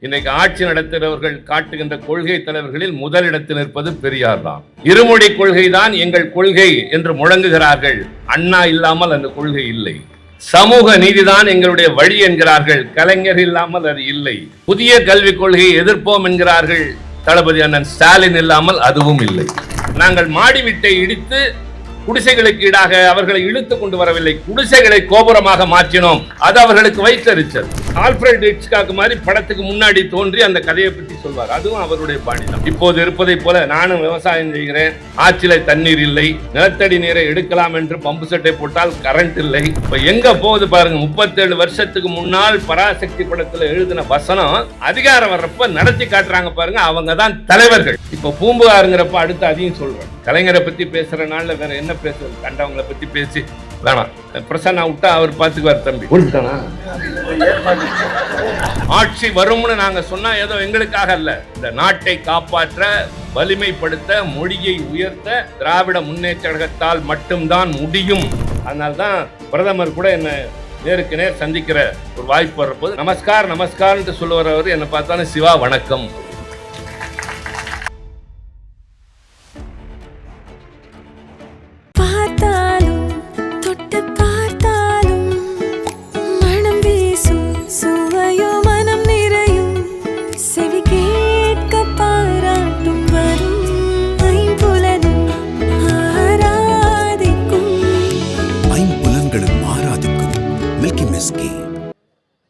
இன்னைக்கு ஆட்சி நடத்துகிறவர்கள் காட்டுகின்ற கொள்கை தலைவர்களில் முதலிடத்தில் இருப்பது பெரியார் தான். இருமொழி கொள்கை தான் எங்கள் கொள்கை என்று முழங்குகிறார்கள். அண்ணா இல்லாமல் அந்த கொள்கை இல்லை. சமூக நீதிதான் எங்களுடைய வழி என்கிறார்கள். கலைஞர் இல்லாமல் அது இல்லை. புதிய கல்விக் கொள்கையை எதிர்ப்போம் என்கிறார்கள். தளபதி அண்ணன் ஸ்டாலின் இல்லாமல் அதுவும் இல்லை. நாங்கள் மாடி வீட்டை இடித்து குடிசைகளுக்கு ஈடாக அவர்களை இழுத்து கொண்டு வரவில்லை. குடிசைகளை கோபுரமாக மாற்றினோம். அது அவர்களுக்கு வைத்தறிச்சல். ஆல்ஃபிரட் ஹிட்ச்காக் மாதிரி படத்துக்கு முன்னாடி தோன்றி அந்த கதையை பற்றி சொல்வார். அதுவும் அவருடைய பாணி தான். இப்போது இருப்பதை போல நானும் விவசாயம் செய்கிறேன், ஆற்றில தண்ணீர் இல்லை, நிலத்தடி நீரை எடுக்கலாம் என்று பம்பு செட்டை போட்டால் கரண்ட் இல்லை. இப்ப எங்க போகுது பாருங்க. 37 வருஷத்துக்கு முன்னால் பராசக்தி படத்துல எழுதின வசனம் அதிகாரம் வர்றப்ப நடத்தி காட்டுறாங்க பாருங்க. அவங்க தான் தலைவர்கள். இப்ப பூம்புகாருங்கிறப்ப அடுத்து அதையும் சொல்றேன். கலைஞரை பத்தி பேசுற நாள்ல வேற என்ன பேசுறது? கண்டவங்களை பத்தி பேசி வேணாம். பிரசன்னா விட்டா அவர் பார்த்துக்குவார். தம்பி ஆட்சி வரும்னு நாங்க சொன்னா ஏதோ எங்களுக்காக அல்ல, இந்த நாட்டை காப்பாற்ற, வலிமைப்படுத்த, மொழியை உயர்த்த திராவிட முன்னேற்ற கழகத்தால் மட்டும்தான் முடியும். அதனால்தான் பிரதமர் கூட என்ன நேருக்கு நேர் சந்திக்கிற ஒரு வாய்ப்பு வர்றபோது நமஸ்கார் நமஸ்கார் சொல்லுவார். என்னை பார்த்தாலும் சிவா வணக்கம்.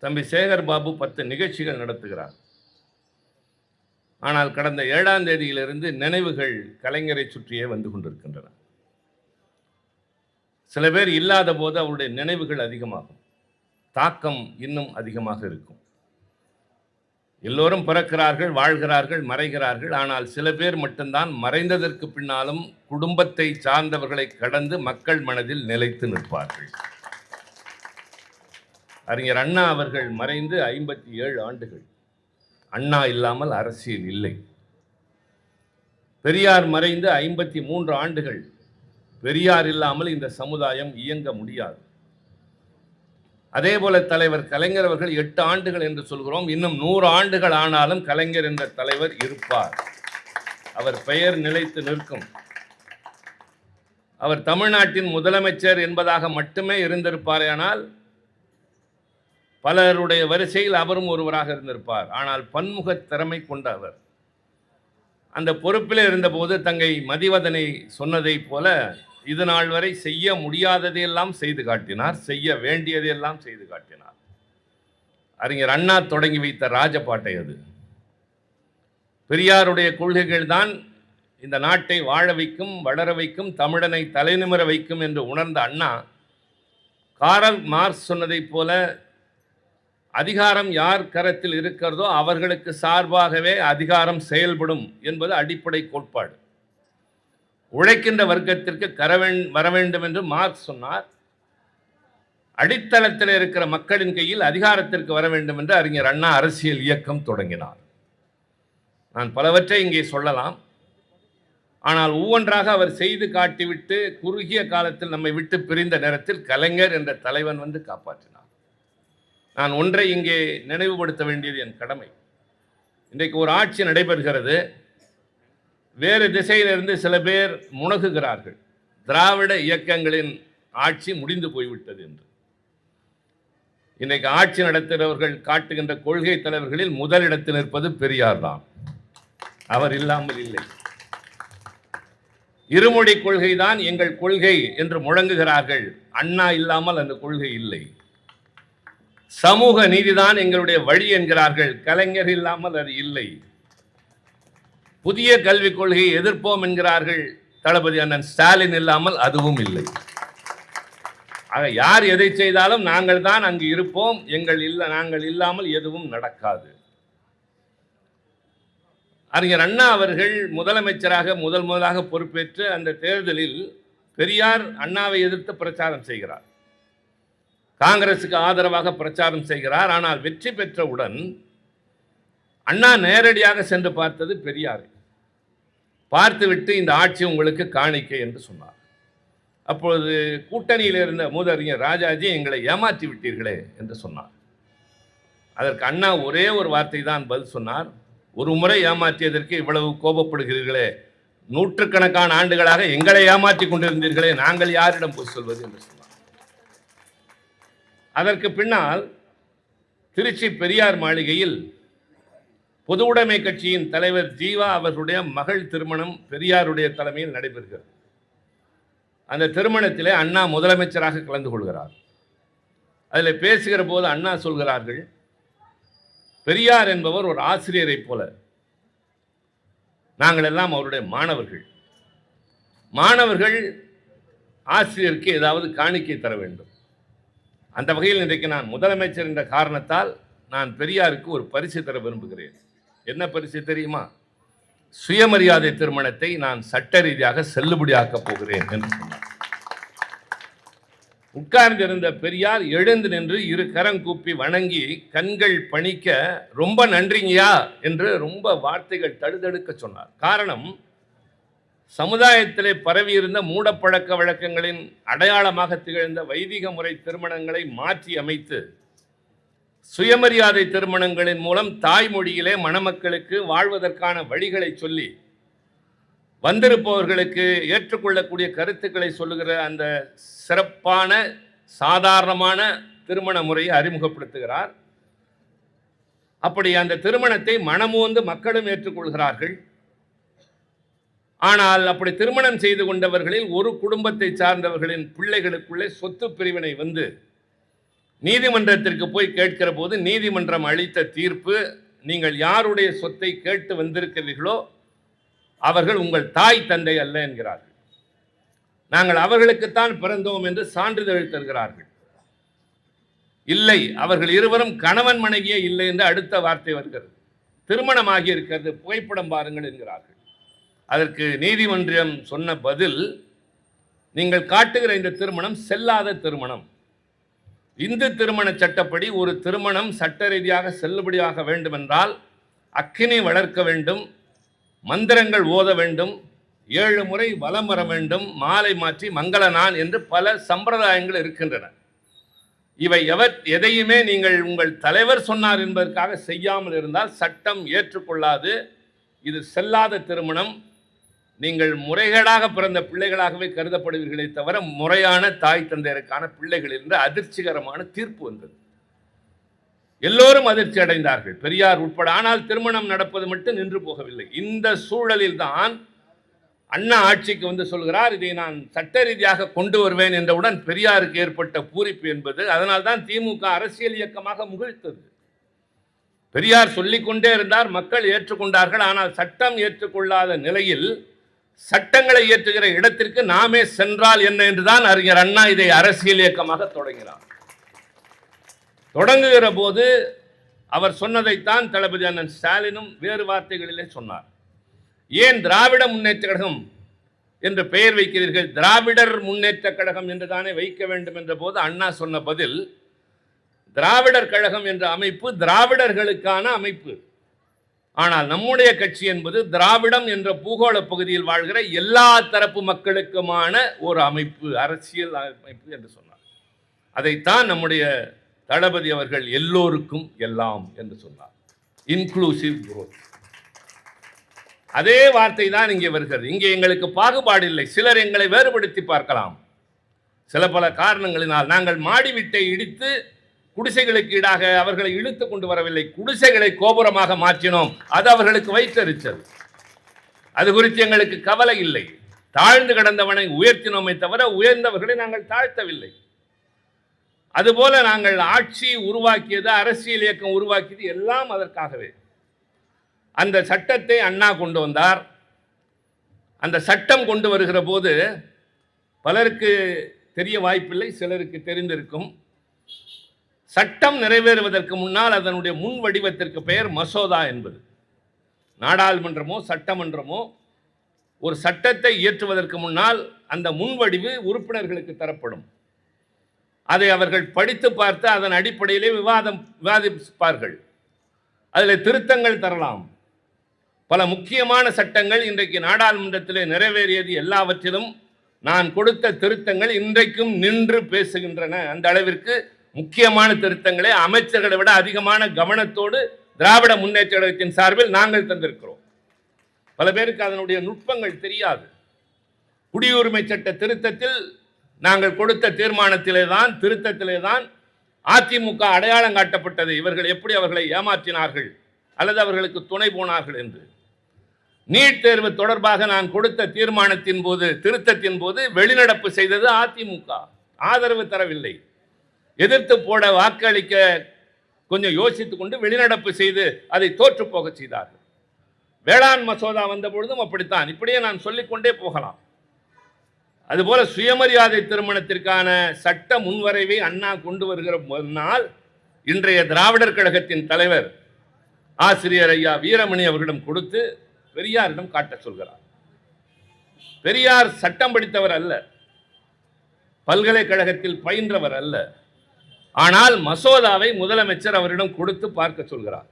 தம்பி சேகர் பாபு 10 நிகழ்ச்சிகள் நடத்துகிறார். ஆனால் கடந்த 7ஆம் தேதியிலிருந்து நினைவுகள் கலைஞரை சுற்றியே வந்து கொண்டிருக்கின்றன. சில பேர் இல்லாத போது அவருடைய நினைவுகள் அதிகமாகும், தாக்கம் இன்னும் அதிகமாக இருக்கும். எல்லோரும் பிறக்கிறார்கள், வாழ்கிறார்கள், மறைகிறார்கள். ஆனால் சில பேர் மட்டும்தான் மறைந்ததற்கு பின்னாலும் குடும்பத்தை சார்ந்தவர்களை கடந்து மக்கள் மனதில் நிலைத்து நிற்பார்கள். அறிஞர் அண்ணா அவர்கள் மறைந்து 57 ஆண்டுகள். அண்ணா இல்லாமல் அரசியல் இல்லை. பெரியார் மறைந்து 53 ஆண்டுகள். பெரியார் இல்லாமல் இந்த சமுதாயம் இயங்க முடியாது. அதே போல தலைவர் கலைஞர் அவர்கள் 8 ஆண்டுகள் என்று சொல்கிறோம். இன்னும் 100 ஆண்டுகள் ஆனாலும் கலைஞர் என்ற தலைவர் இருப்பார். அவர் பெயர் நிலைத்து நிற்கும். அவர் தமிழ்நாட்டின் முதலமைச்சர் என்பதாக மட்டுமே இருந்திருப்பாரேயானால் பலருடைய வரிசையில் அவரும் ஒருவராக இருந்திருப்பார். ஆனால் பன்முக திறமை கொண்ட அவர் அந்த பொறுப்பில் இருந்தபோது தங்கை மதிவதனை சொன்னதை போல இது நாள் வரை செய்ய முடியாததையெல்லாம் செய்து காட்டினார், செய்ய வேண்டியதையெல்லாம் செய்து காட்டினார். அறிஞர் அண்ணா தொடங்கி வைத்த ராஜபாட்டை அது. பெரியாருடைய கொள்கைகள் தான் இந்த நாட்டை வாழ வைக்கும், வளர வைக்கும், தமிழனை தலைநிமிர வைக்கும் என்று உணர்ந்த அண்ணா காரல் மார்க்ஸ் சொன்னதை போல அதிகாரம் யார் கரத்தில் இருக்கிறதோ அவர்களுக்கு சார்பாகவே அதிகாரம் செயல்படும் என்பது அடிப்படை கோட்பாடு. உழைக்கின்ற வர்க்கத்திற்கு வர வேண்டும் என்று மார்க்ஸ் சொன்னார். அடித்தளத்தில் இருக்கிற மக்களின் கையில் அதிகாரத்திற்கு வர வேண்டும் என்று அறிஞர் அண்ணா அரசியல் இயக்கம் தொடங்கினார். நான் பலவற்றை இங்கே சொல்லலாம். ஆனால் ஒவ்வொன்றாக அவர் செய்து காட்டிவிட்டு குறுகிய காலத்தில் நம்மை விட்டு பிரிந்த நேரத்தில் கலைஞர் என்ற தலைவன் வந்து காப்பாற்றினார். நான் ஒன்றை இங்கே நினைவுபடுத்த வேண்டியது என் கடமை. இன்றைக்கு ஒரு ஆட்சி நடைபெறுகிறது. வேறு திசையிலிருந்து சில பேர் முனகுகிறார்கள், திராவிட இயக்கங்களின் ஆட்சி முடிந்து போய்விட்டது என்று. இன்றைக்கு ஆட்சி நடத்துகிறவர்கள் காட்டுகின்ற கொள்கை தலைவர்களில் முதலிடத்தில் இருப்பது பெரியார் தான். அவர் இல்லாமல் இல்லை. இருமொழி கொள்கை தான் எங்கள் கொள்கை என்று முழங்குகிறார்கள். அண்ணா இல்லாமல் அந்த கொள்கை இல்லை. சமூக நீதிதான் எங்களுடைய வழி என்கிறார்கள். கலைஞர் இல்லாமல் அது இல்லை. புதிய கல்விக் கொள்கையை எதிர்ப்போம் என்கிறார்கள். தளபதி அண்ணன் ஸ்டாலின் இல்லாமல் அதுவும் இல்லை. ஆக யார் எதை செய்தாலும் நாங்கள் தான் அங்கு இருப்போம். நாங்கள் இல்லாமல் எதுவும் நடக்காது. அறிஞர் அண்ணா அவர்கள் முதலமைச்சராக முதலாக பொறுப்பேற்று அந்த தேர்தலில் பெரியார் அண்ணாவை எதிர்த்து பிரச்சாரம் செய்கிறார். காங்கிரசுக்கு ஆதரவாக பிரச்சாரம் செய்கிறார். ஆனால் வெற்றி பெற்றவுடன் அண்ணா நேரடியாக சென்று பார்த்தது பெரியாரை. பார்த்துவிட்டு இந்த ஆட்சி உங்களுக்கு காணிக்கை என்று சொன்னார். அப்பொழுது கூட்டணியில் இருந்த மூதறிஞர் ராஜாஜி எங்களை ஏமாற்றி விட்டீர்களே என்று சொன்னார். அதற்கு அண்ணா ஒரே ஒரு வார்த்தை தான் பதில் சொன்னார். ஒரு முறை ஏமாற்றியதற்கு இவ்வளவு கோபப்படுகிறீர்களே, நூற்றுக்கணக்கான ஆண்டுகளாக எங்களை ஏமாற்றிக் கொண்டிருந்தீர்களே, நாங்கள் யாரிடம் போய் சொல்வது என்று சொன்னார். அதற்கு பின்னால் திருச்சி பெரியார் மாளிகையில் பொது உடைமை கட்சியின் தலைவர் ஜீவா அவர்களுடைய மகள் திருமணம் பெரியாருடைய தலைமையில் நடைபெறுகிறது. அந்த திருமணத்திலே அண்ணா முதலமைச்சராக கலந்து கொள்கிறார். அதில் பேசுகிற போது அண்ணா சொல்கிறார்கள், பெரியார் என்பவர் ஒரு ஆசிரியரை போல, நாங்கள் எல்லாம் அவருடைய மாணவர்கள். மாணவர்கள் ஆசிரியருக்கு ஏதாவது காணிக்கை தர வேண்டும். அந்த வகையில் இன்றைக்கு நான் முதலமைச்சர் என்ற காரணத்தால் நான் பெரியாருக்கு ஒரு பரிசு தர விரும்புகிறேன். என்ன பரிசு தெரியுமா? சுயமரியாதை திருமணத்தை நான் சட்ட ரீதியாக செல்லுபடியாக்கப் போகிறேன் என்று சொன்னார். உட்கார்ந்திருந்த பெரியார் எழுந்து நின்று இரு கரம் கூப்பி வணங்கி கண்கள் பணிக்க, ரொம்ப நன்றிங்கயா என்று ரொம்ப வார்த்தைகள் தடுதடுக்க சொன்னார். காரணம், சமுதாயத்திலே பரவியிருந்த மூடப்பழக்க வழக்கங்களின் அடையாளமாக திகழ்ந்த வைதிக முறை திருமணங்களை மாற்றி அமைத்து சுயமரியாதை திருமணங்களின் மூலம் தாய்மொழியிலே மணமக்களுக்கு வாழ்வதற்கான வழிகளை சொல்லி வந்திருப்பவர்களுக்கு ஏற்றுக்கொள்ளக்கூடிய கருத்துக்களை சொல்லுகிற அந்த சிறப்பான சாதாரணமான திருமண முறையை அறிமுகப்படுத்துகிறார். அப்படி அந்த திருமணத்தை மனமோந்து மக்களும் ஏற்றுக்கொள்கிறார்கள். ஆனால் அப்படி திருமணம் செய்து கொண்டவர்களில் ஒரு குடும்பத்தை சார்ந்தவர்களின் பிள்ளைகளுக்குள்ளே சொத்து பிரிவினை வந்து நீதிமன்றத்திற்கு போய் கேட்கிற போது நீதிமன்றம் அளித்த தீர்ப்பு, நீங்கள் யாருடைய சொத்தை கேட்டு வந்திருக்கிறீர்களோ அவர்கள் உங்கள் தாய் தந்தை அல்ல என்கிறார்கள். நாங்கள் அவர்களுக்குத்தான் பிறந்தோம் என்று சான்றிதழ் தருகிறார்கள். இல்லை, அவர்கள் இருவரும் கணவன் மனைவியே இல்லை என்று அடுத்த வார்த்தை வருகிறது. திருமணமாகி இருக்கிறது, புகைப்படம் பாருங்கள் என்கிறார்கள். அதற்கு நீதிமன்றம் சொன்ன பதில், நீங்கள் காட்டுகிற இந்த திருமணம் செல்லாத திருமணம். இந்து திருமண சட்டப்படி ஒரு திருமணம் சட்ட ரீதியாக செல்லுபடியாக வேண்டுமென்றால் அக்கினி வளர்க்க வேண்டும், மந்திரங்கள் ஓத வேண்டும், 7 முறை வலம் வர வேண்டும், மாலை மாற்றி மங்கள நான் என்று பல சம்பிரதாயங்கள் இருக்கின்றன. இவை எதையுமே நீங்கள் உங்கள் தலைவர் சொன்னார் என்பதற்காக செய்யாமல் இருந்தால் சட்டம் ஏற்றுக்கொள்ளாது. இது செல்லாத திருமணம். நீங்கள் முறைகேடாக பிறந்த பிள்ளைகளாகவே கருதப்படுவீர்களே தவிர முறையான தாய் தந்தையருக்கான பிள்ளைகள் என்று அதிர்ச்சிகரமான தீர்ப்பு வந்தது. எல்லோரும் அதிர்ச்சி அடைந்தார்கள், பெரியார் உட்பட. ஆனால் திருமணம் நடப்பது மட்டும் நின்று போகவில்லை. இந்த சூழலில் தான் அண்ணா ஆட்சிக்கு வந்து சொல்கிறார், இதை நான் சட்ட ரீதியாக கொண்டு வருவேன் என்றவுடன் பெரியாருக்கு ஏற்பட்ட பூரிப்பு என்பது, அதனால்தான் திமுக அரசியல் இயக்கமாக முகிழ்த்தது. பெரியார் சொல்லிக்கொண்டே இருந்தார், மக்கள் ஏற்றுக்கொண்டார்கள். ஆனால் சட்டம் ஏற்றுக்கொள்ளாத நிலையில் சட்டங்களை இயற்றுகிற இடத்திற்கு நாமே சென்றால் என்ன என்றுதான் அறிஞர் அண்ணா இதை அரசியல் இயக்கமாக தொடங்கினார். தொடங்குகிற போது அவர் சொன்னதைத்தான் தளபதி அண்ணன் ஸ்டாலினும் வேறு வார்த்தைகளிலே சொன்னார். ஏன் திராவிட முன்னேற்ற கழகம் என்று பெயர் வைக்கிறீர்கள்? திராவிடர் முன்னேற்ற கழகம் என்று தானே வைக்க வேண்டும் என்ற போது அண்ணா சொன்ன பதில், திராவிடர் கழகம் என்ற அமைப்பு திராவிடர்களுக்கான அமைப்பு. ஆனால் நம்முடைய கட்சி என்பது திராவிடம் என்ற பூகோள பகுதியில் வாழ்கிற எல்லா தரப்பு மக்களுக்குமான ஒரு அமைப்பு, அரசியல் அமைப்பு என்று சொன்னார். அதைத்தான் நம்முடைய தளபதி அவர்கள் எல்லோருக்கும் எல்லாம் என்று சொன்னார், இன்க்ளூசிவ் குரோத். அதே வார்த்தை தான் இங்கே வருகிறது. இங்கே எங்களுக்கு பாகுபாடு இல்லை. சிலர் எங்களை வேறுபடுத்தி பார்க்கலாம். சில பல காரணங்களினால் நாங்கள் மாடி வீட்டை இடித்து குடிசைகளுக்கு ஈடாக அவர்களை இழுத்து கொண்டு வரவில்லை, குடிசைகளை கோபுரமாக மாற்றினோம். அது அவர்களுக்கு வைத்தறிச்சல். அது குறித்து எங்களுக்கு கவலை இல்லை. தாழ்ந்து கிடந்தவனை உயர்த்தினோமே தவிர உயர்ந்தவர்களை நாங்கள் தாழ்த்தவில்லை. அதுபோல நாங்கள் ஆட்சி உருவாக்கியது, அரசியல் இயக்கம் உருவாக்கியது எல்லாம் அதற்காகவே. அந்த சட்டத்தை அண்ணா கொண்டு வந்தார். அந்த சட்டம் கொண்டு வருகிற போது பலருக்கு தெரிய வாய்ப்பில்லை, சிலருக்கு தெரிந்திருக்கும். சட்டம் நிறைவேறுவதற்கு முன்னால் அதனுடைய முன் வடிவத்திற்கு பெயர் மசோதா என்பது. நாடாளுமன்றமோ சட்டமன்றமோ ஒரு சட்டத்தை இயற்றுவதற்கு முன்னால் அந்த முன்வடிவு உறுப்பினர்களுக்கு தரப்படும். அதை அவர்கள் படித்து பார்த்து அதன் அடிப்படையிலே விவாதிப்பார்கள். அதில் திருத்தங்கள் தரலாம். பல முக்கியமான சட்டங்கள் இன்றைக்கு நாடாளுமன்றத்திலே நிறைவேறியது எல்லாவற்றிலும் நான் கொடுத்த திருத்தங்கள் இன்றைக்கும் நின்று பேசுகின்றன. அந்த அளவிற்கு முக்கியமான திருத்தங்களை அமைச்சர்களை விட அதிகமான கவனத்தோடு திராவிட முன்னேற்ற கழகத்தின் சார்பில் நாங்கள் தந்திருக்கிறோம். பல பேருக்கு அதனுடைய நுட்பங்கள் தெரியாது. குடியுரிமை சட்ட திருத்தத்தில் நாங்கள் கொடுத்த திருத்தத்திலே தான் அதிமுக அடையாளம் காட்டப்பட்டது. இவர்கள் எப்படி அவர்களை ஏமாற்றினார்கள் அல்லது அவர்களுக்கு துணை போனார்கள் என்று. நீட் தேர்வு தொடர்பாக நான் கொடுத்த திருத்தத்தின் போது வெளிநடப்பு செய்தது அதிமுக. ஆதரவு தரவில்லை. எதிர்த்து போட வாக்களிக்க கொஞ்சம் யோசித்துக் கொண்டு வெளிநடப்பு செய்து அதை தோற்று போக செய்தார்கள். வேளாண் மசோதா வந்த பொழுதும் அப்படித்தான். இப்படியே நான் சொல்லிக்கொண்டே போகலாம். அதுபோல சுயமரியாதை திருமணத்திற்கான சட்ட முன்வரைவை அண்ணா கொண்டு வருகிற நாள் இன்றைய திராவிடர் கழகத்தின் தலைவர் ஆசிரியர் ஐயா வீரமணி அவர்களிடம் கொடுத்து பெரியாரிடம் காட்ட சொல்கிறார். பெரியார் சட்டம் படித்தவர் அல்ல, பல்கலைக்கழகத்தில் பயின்றவர் அல்ல. ஆனால் மசோதாவை முதலமைச்சர் அவரிடம் கொடுத்து பார்க்க சொல்கிறார்.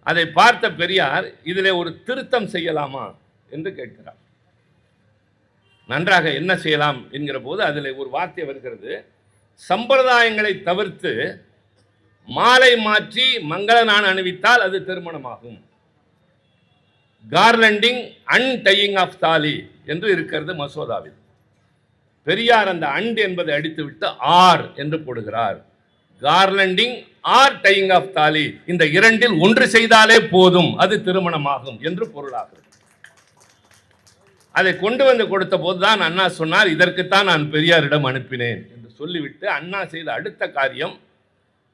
அதை பார்த்த பெரியார் இதிலே ஒரு திருத்தம் செய்யலாமா என்று கேட்கிறார். நன்றாக என்ன செய்யலாம் என்கிற போது அதில் ஒரு வார்த்தை வருகிறது, சம்பிரதாயங்களை தவிர்த்து மாலை மாற்றி மங்கள நான் அணிவித்தால் அது திருமணமாகும். கார்லண்டிங் அண்ட் டையிங் ஆஃப் தாலி என்று இருக்கிறது மசோதாவில். பெரியார் அந்த அண்ட் என்பதை அடித்துவிட்டு ஆர் என்று போடுகிறார். கார்லண்டிங் ஆர் டையிங் ஆஃப் தாலி, இந்த இரண்டில் ஒன்று செய்தாலே போதும், அது திருமணமாகும் என்று பொருளாகிறது. அதை கொண்டு வந்து கொடுத்த போதுதான் அண்ணா சொன்னார், இதற்குத்தான் நான் பெரியாரிடம் அனுப்பினேன் என்று சொல்லிவிட்டு அண்ணா செய்த அடுத்த காரியம்,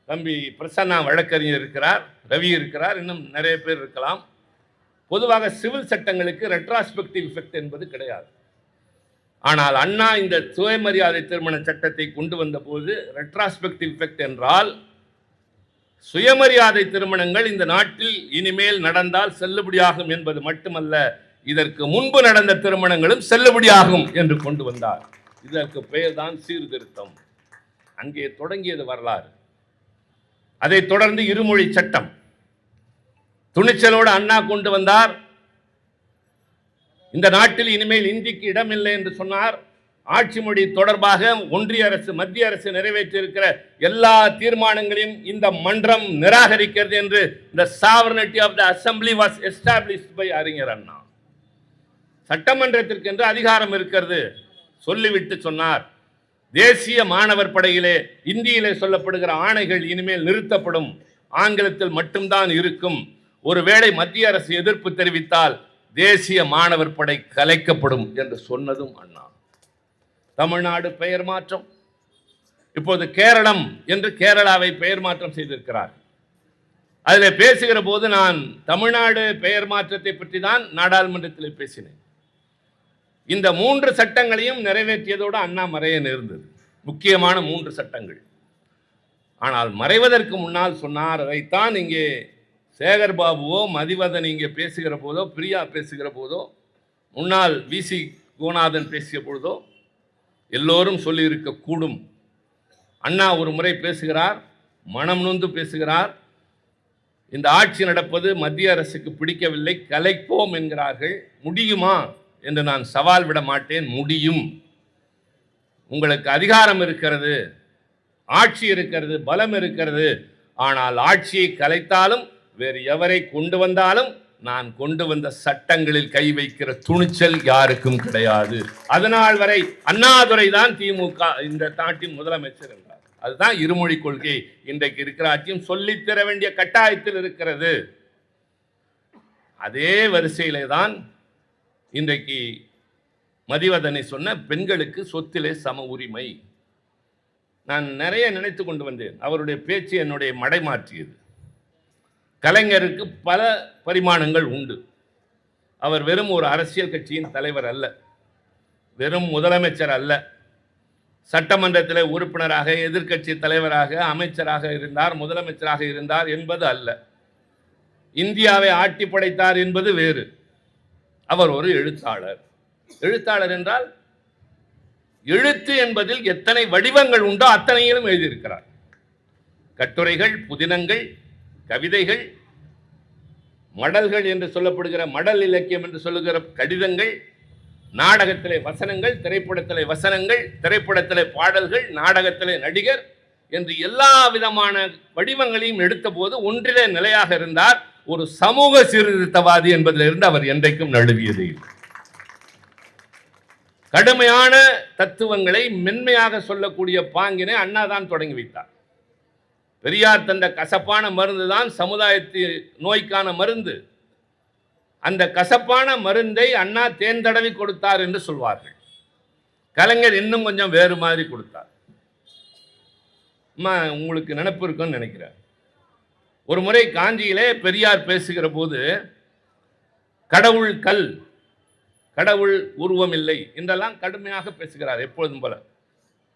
தம்பி பிரசன்னா வழக்கறிஞர் இருக்கிறார், ரவி இருக்கிறார், இன்னும் நிறைய பேர் இருக்கலாம். பொதுவாக சிவில் சட்டங்களுக்கு ரெட்ராஸ்பெக்டிவ் எஃபெக்ட் என்பது கிடையாது. ஆனால் அண்ணா இந்த சுயமரியாதை திருமண சட்டத்தை கொண்டு வந்த போது ரெட்ராஸ்பெக்டிவ் எஃபெக்ட் என்றால் சுயமரியாதை திருமணங்கள் இந்த நாட்டில் இனிமேல் நடந்தால் செல்லுபடியாகும் என்பது மட்டுமல்ல, இதற்கு முன்பு நடந்த திருமணங்களும் செல்லுபடியாகும் என்று கொண்டு வந்தார். இதற்கு பெயர் தான் சீர்திருத்தம். அங்கே தொடங்கியது வரலாறு. அதைத் தொடர்ந்து இருமொழி சட்டம் துணிச்சலோடு அண்ணா கொண்டு வந்தார். இந்த நாட்டில் இனிமேல் இந்திக்கு இடமில்லை என்று சொன்னார். ஆட்சி மொழி தொடர்பாக ஒன்றிய அரசு மத்திய அரசு நிறைவேற்றியிருக்கிற எல்லா தீர்மானங்களையும் இந்த மன்றம் நிராகரிக்கிறது என்று the sovereignty of the assembly was established by அறிஞர் அண்ணா. சட்டமன்றத்திற்கு என்று அதிகாரம் இருக்கிறது சொல்லிவிட்டு சொன்னார், தேசிய மாணவர் படையிலே இந்தியிலே சொல்லப்படுகிற ஆணைகள் இனிமேல் நிறுத்தப்படும், ஆங்கிலத்தில் மட்டும்தான் இருக்கும். ஒருவேளை மத்திய அரசு எதிர்ப்பு தெரிவித்தால் தேசிய மாணவர் படை கலைக்கப்படும் என்று சொன்னதும் அண்ணா. தமிழ்நாடு பெயர் மாற்றம், இப்போது கேரளம் என்று கேரளாவை பெயர் மாற்றம் செய்திருக்கிறார். அதில் பேசுகிற போது நான் தமிழ்நாடு பெயர் மாற்றத்தை பற்றி தான் நாடாளுமன்றத்தில் பேசினேன். இந்த 3 சட்டங்களையும் நிறைவேற்றியதோடு அண்ணா மறைய நேர்ந்தது. முக்கியமான 3 சட்டங்கள். ஆனால் மறைவதற்கு முன்னால் சொன்னார், அதைத்தான் இங்கே சேகர் பாபுவோ மதிவதன் இங்கே பேசுகிற போதோ பிரியா பேசுகிற போதோ முன்னாள் விசி கோநாதன் பேசிய பொழுதோ எல்லோரும் சொல்லியிருக்க கூடும். அண்ணா ஒரு முறை பேசுகிறார், மனம் நொந்து பேசுகிறார். இந்த ஆட்சி நடப்பது மத்திய அரசுக்கு பிடிக்கவில்லை, கலைப்போம் என்கிறார்கள். முடியுமா என்று நான் சவால் விட மாட்டேன். முடியும். உங்களுக்கு அதிகாரம் இருக்கிறது, ஆட்சி இருக்கிறது, பலம் இருக்கிறது. ஆனால் ஆட்சியை கலைத்தாலும் வேறு எவரை கொண்டு வந்தாலும் நான் கொண்டு வந்த சட்டங்களில் கை வைக்கிற துணிச்சல் யாருக்கும் கிடையாது. அதனால் வரை அண்ணாதுரை தான் திமுக இந்த நாட்டின் முதலமைச்சர் என்றார். அதுதான் இருமொழி கொள்கை. இன்றைக்கு இருக்கிற ஆட்சியும் சொல்லித்தர வேண்டிய கட்டாயத்தில் இருக்கிறது. அதே வரிசையிலே தான் இன்றைக்கு மதிவதனை சொன்ன பெண்களுக்கு சொத்திலே சம உரிமை. நான் நிறைய நினைத்து கொண்டு வந்தேன். அவருடைய பேச்சு என்னுடைய மடை மாற்றியது. கலைஞருக்கு பல பரிமாணங்கள் உண்டு. அவர் வெறும் ஒரு அரசியல் கட்சியின் தலைவர் அல்ல, வெறும் முதலமைச்சர் அல்ல, சட்டமன்றத்தில் உறுப்பினராக, எதிர்க்கட்சி தலைவராக, அமைச்சராக இருந்தார், முதலமைச்சராக இருந்தார் என்பது அல்ல. இந்தியாவை ஆட்டி படைத்தார் என்பது வேறு. அவர் ஒரு எழுத்தாளர். எழுத்தாளர் என்றால் எழுத்து என்பதில் எத்தனை வடிவங்கள் உண்டோ அத்தனையிலும் எழுதியிருக்கிறார். கட்டுரைகள், புதினங்கள், கவிதைகள், மடல்கள் என்று சொல்லப்படுகிற மடல் இலக்கியம் என்று சொல்லுகிற கடிதங்கள், நாடகத்திலே வசனங்கள், திரைப்படத்திலே வசனங்கள், திரைப்படத்திலே பாடல்கள், நாடகத்திலே நடிகர், என்று எல்லா விதமான வடிவங்களையும் எடுத்த போது ஒன்றிலே நிலையாக இருந்தார். ஒரு சமூக சீர்திருத்தவாதி என்பதிலிருந்து அவர் என்றைக்கும் நழுவியது. கடுமையான தத்துவங்களை மென்மையாக சொல்லக்கூடிய பாங்கினை அண்ணா தான் தொடங்கி வைத்தார். பெரியார் தந்த கசப்பான மருந்து தான் சமுதாயத்தின் நோய்க்கான மருந்து. அந்த கசப்பான மருந்தை அண்ணா தேன் தடவி கொடுத்தார் என்று சொல்வார்கள். கலைஞர் இன்னும் கொஞ்சம் வேறு மாதிரி கொடுத்தார். உங்களுக்கு நினைப்பு இருக்குன்னு நினைக்கிறேன். ஒரு முறை காஞ்சியிலே பெரியார் பேசுகிற போது கடவுள் கல், கடவுள் உருவம் இல்லை என்றெல்லாம் கடுமையாக பேசுகிறார். எப்பொழுதும் போல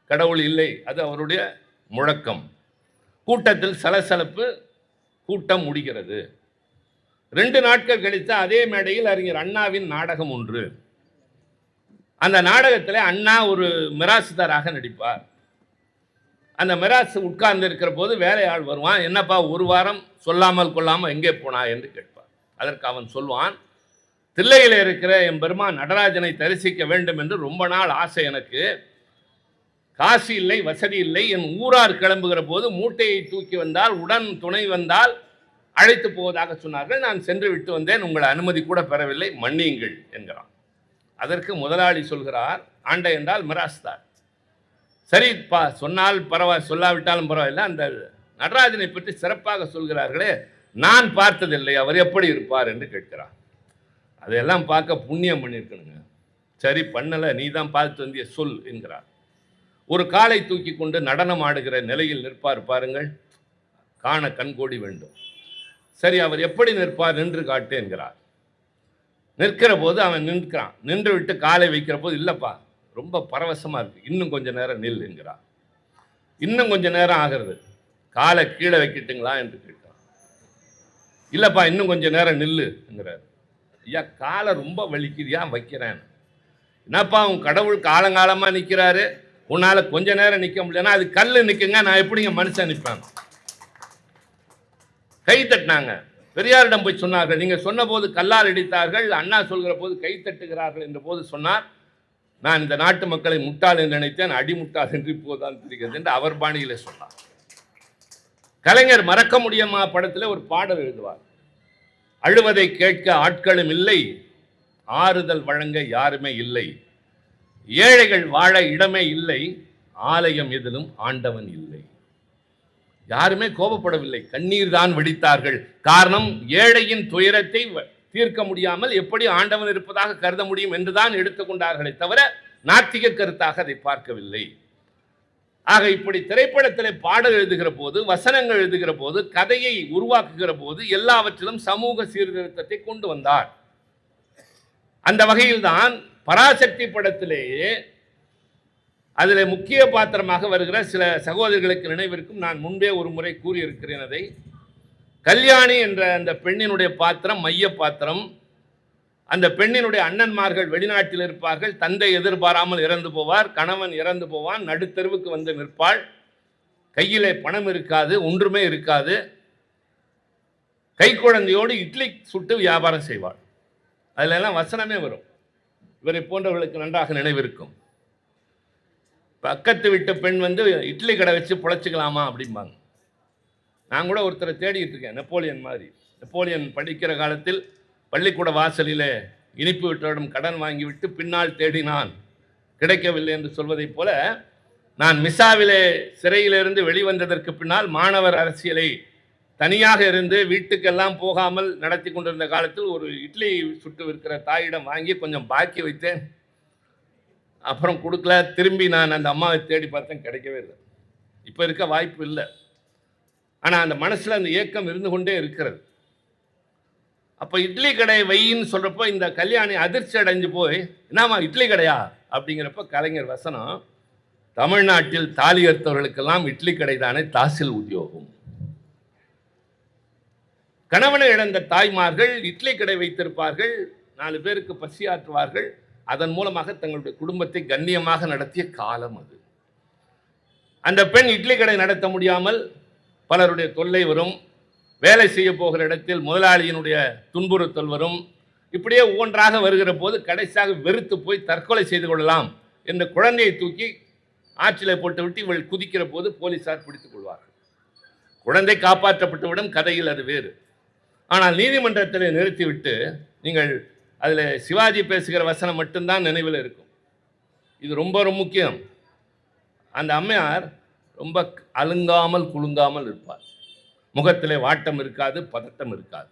கடவுள் இல்லை, அது அவருடைய முழக்கம். கூட்டத்தில் சலசலப்பு, கூட்டம் முடிகிறது. 2 நாட்கள் கழித்து அதே மேடையில் அறிஞர் அண்ணாவின் நாடகம் ஒன்று. அந்த நாடகத்தில் அண்ணா ஒரு மிராசுதாராக நடிப்பார். அந்த மிராசு உட்கார்ந்து இருக்கிற போது வேலையாள் வருவான். என்னப்பா ஒரு வாரம் சொல்லாமல் கொள்ளாமல் எங்கே போனா என்று கேட்பார். அதற்கு அவன் சொல்வான், தில்லையில் இருக்கிற என் பெருமான் நடராஜனை தரிசிக்க வேண்டும் என்று ரொம்ப நாள் ஆசை எனக்கு. காசு இல்லை, வசதி இல்லை. என் ஊரார் கிளம்புகிற போது மூட்டையை தூக்கி வந்தால், உடன் துணை வந்தால் அழைத்து போவதாக சொன்னார்கள். நான் சென்று விட்டு வந்தேன், உங்களை அனுமதி கூட பெறவில்லை, மன்னியுங்கள் என்கிறான். அதற்கு முதலாளி சொல்கிறார், ஆண்டை என்றால் மிராஸ்தார். சரிப்பா, சொன்னால் பரவாயில்ல, சொல்லாவிட்டாலும் பரவாயில்லை, அந்த நடராஜனை பற்றி சிறப்பாக சொல்கிறார்களே, நான் பார்த்ததில்லை, அவர் எப்படி இருப்பார் என்று கேட்கிறார். அதையெல்லாம் பார்க்க புண்ணியம் பண்ணியிருக்கணுங்க. சரி, பண்ணலை, நீ தான் பார்த்து வந்திய சொல் என்கிறார். ஒரு காலை தூக்கி கொண்டு நடனம் ஆடுகிற நிலையில் நிற்பார் பாருங்கள், காண கண்கோடி வேண்டும். சரி, அவர் எப்படி நிற்பார் நின்று காட்டு என்கிறார். நிற்கிற போது அவன் நிற்கிறான். நின்று விட்டு காலை வைக்கிற போது, இல்லைப்பா ரொம்ப பரவசமாக இருக்கு, இன்னும் கொஞ்சம் நேரம் நில் என்கிறார். இன்னும் கொஞ்சம் நேரம் ஆகிறது, காலை கீழே வைக்கட்டுங்களா என்று கேட்கிறான். இல்லைப்பா இன்னும் கொஞ்சம் நேரம் நில்லு என்கிறார். ஐயா காலை ரொம்ப வலிக்குதியா, வைக்கிறேன். என்னப்பா உன் கடவுள் காலங்காலமாக நிற்கிறாரு, உன்னால் கொஞ்ச நேரம் நிற்க முடியலன்னா அது கல் நிற்குங்க, நான் எப்படிங்க மனுஷன் நிற்பேன். கை தட்டினாங்க. பெரியாரிடம் போய் சொன்னார்கள், நீங்கள் சொன்ன போது கல்லால் அடித்தார்கள், அண்ணா சொல்கிற போது கை தட்டுகிறார்கள் என்ற போது சொன்னார், நான் இந்த நாட்டு மக்களை முட்டாள் என்று நினைத்தேன், அடிமுட்டாள் என்று இப்போதுதான் தெரிகிறது என்று அவர் பாணியிலே சொன்னார். கலைஞர் மறக்க முடியுமா படத்தில் ஒரு பாடல் எழுதுவார், அழுவதை கேட்க ஆட்களும் இல்லை, ஆறுதல் வழங்க யாருமே இல்லை, ஏழைகள் வாழ இடமே இல்லை, ஆலயம் எதிலும் ஆண்டவன் இல்லை. யாருமே கோபப்படவில்லை, கண்ணீர் தான் வெடித்தார்கள். காரணம், ஏழையின் துயரத்தை தீர்க்க முடியாமல் எப்படி ஆண்டவன் இருப்பதாக கருத முடியும் என்றுதான் எடுத்துக்கொண்டார்களே தவிர நாத்திக கருத்தாக அதை பார்க்கவில்லை. ஆக இப்படி திரைப்படத்தில் பாடல் எழுதுகிற போது, வசனங்கள் எழுதுகிற போது, கதையை உருவாக்குகிற போது எல்லாவற்றிலும் சமூக சீர்திருத்தத்தை கொண்டு வந்தார். அந்த வகையில்தான் பராசக்தி படத்திலேயே அதில் முக்கிய பாத்திரமாக வருகிற சில சகோதரிகளுக்கு நினைவிற்கும். நான் முன்பே ஒரு முறை கூறியிருக்கிறேன் அதை. கல்யாணி என்ற அந்த பெண்ணினுடைய பாத்திரம் மைய பாத்திரம். அந்த பெண்ணினுடைய அண்ணன்மார்கள் வெளிநாட்டில் இருப்பார்கள், தந்தை எதிர்பாராமல் இறந்து போவார், கணவன் இறந்து போவான், நடுத்தெருவுக்கு வந்து நிற்பாள், கையிலே பணம் இருக்காது, ஒன்றுமே இருக்காது, கைக்குழந்தையோடு இட்லி சுட்டு வியாபாரம் செய்வாள். அதில் எல்லாம் வசனமே வரும். இவரை போன்றவர்களுக்கு நன்றாக நினைவிருக்கும். பக்கத்து வீட்டு பெண் வந்து இட்லி கடை வச்சு பொழைச்சிக்கலாமா அப்படிம்பாங்க. நான் கூட ஒருத்தரை தேடிட்டு இருக்கேன், நெப்போலியன் மாதிரி. நெப்போலியன் படிக்கிற காலத்தில் பள்ளிக்கூட வாசலில் இனிப்பு விட்டோடும் கடன் வாங்கிவிட்டு பின்னால் தேடினான், கிடைக்கவில்லை என்று சொல்வதைப் போல, நான் மிசாவிலே சிறையிலிருந்து வெளிவந்ததற்கு பின்னால் மாணவர் அரசியலை தனியாக இருந்து வீட்டுக்கெல்லாம் போகாமல் நடத்தி கொண்டிருந்த காலத்தில் ஒரு இட்லி சுட்டு விற்கிற தாயிடம் வாங்கி கொஞ்சம் பாக்கி வைத்தேன். அப்புறம் கொடுக்கல. திரும்பி நான் அந்த அம்மாவை தேடி பார்த்தேன், கிடைக்கவே இல்லை. இப்போ இருக்க வாய்ப்பு இல்லை. ஆனால் அந்த மனசில் அந்த ஏக்கம் இருந்து கொண்டே இருக்கிறது. அப்போ இட்லி கடை வையின்னு சொல்கிறப்போ இந்த கல்யாணி அதிர்ச்சி அடைஞ்சு போய், என்னம்மா இட்லி கடையா அப்படிங்கிறப்ப கலைஞர் வசனம், தமிழ்நாட்டில் தாலி எடுத்தவர்களுக்கெல்லாம் இட்லி கடை தானே தாசில் உத்தியோகம். கணவனை இழந்த தாய்மார்கள் இட்லி கடை வைத்திருப்பார்கள், 4 பேருக்கு பசியாற்றுவார்கள், அதன் மூலமாக தங்களுடைய குடும்பத்தை கண்ணியமாக நடத்திய காலம் அது. அந்த பெண் இட்லி கடை நடத்த முடியாமல் பலருடைய தொல்லை வரும், வேலை செய்ய போகிற இடத்தில் முதலாளியினுடைய துன்புறுத்தல் வரும். இப்படியே ஒவ்வொன்றாக வருகிற போது கடைசியாக வெறுத்து போய் தற்கொலை செய்து கொள்ளலாம் என்று குழந்தையை தூக்கி ஆற்றிலே போட்டுவிட்டு இவள் குதிக்கிற போது போலீசார் பிடித்துக் கொள்வார்கள். குழந்தை காப்பாற்றப்பட்டுவிடும், கதையில் அது வேறு. ஆனால் நீதிமன்றத்தில் நிறுத்திவிட்டு நீங்கள் அதில் சிவாஜி பேசுகிற வசனம் மட்டும்தான் நினைவில் இருக்கும். இது ரொம்ப ரொம்ப முக்கியம். அந்த அம்மையார் ரொம்ப அலுங்காமல் குலுங்காமல் இருப்பார். முகத்திலே வாட்டம் இருக்காது, பதட்டம் இருக்காது.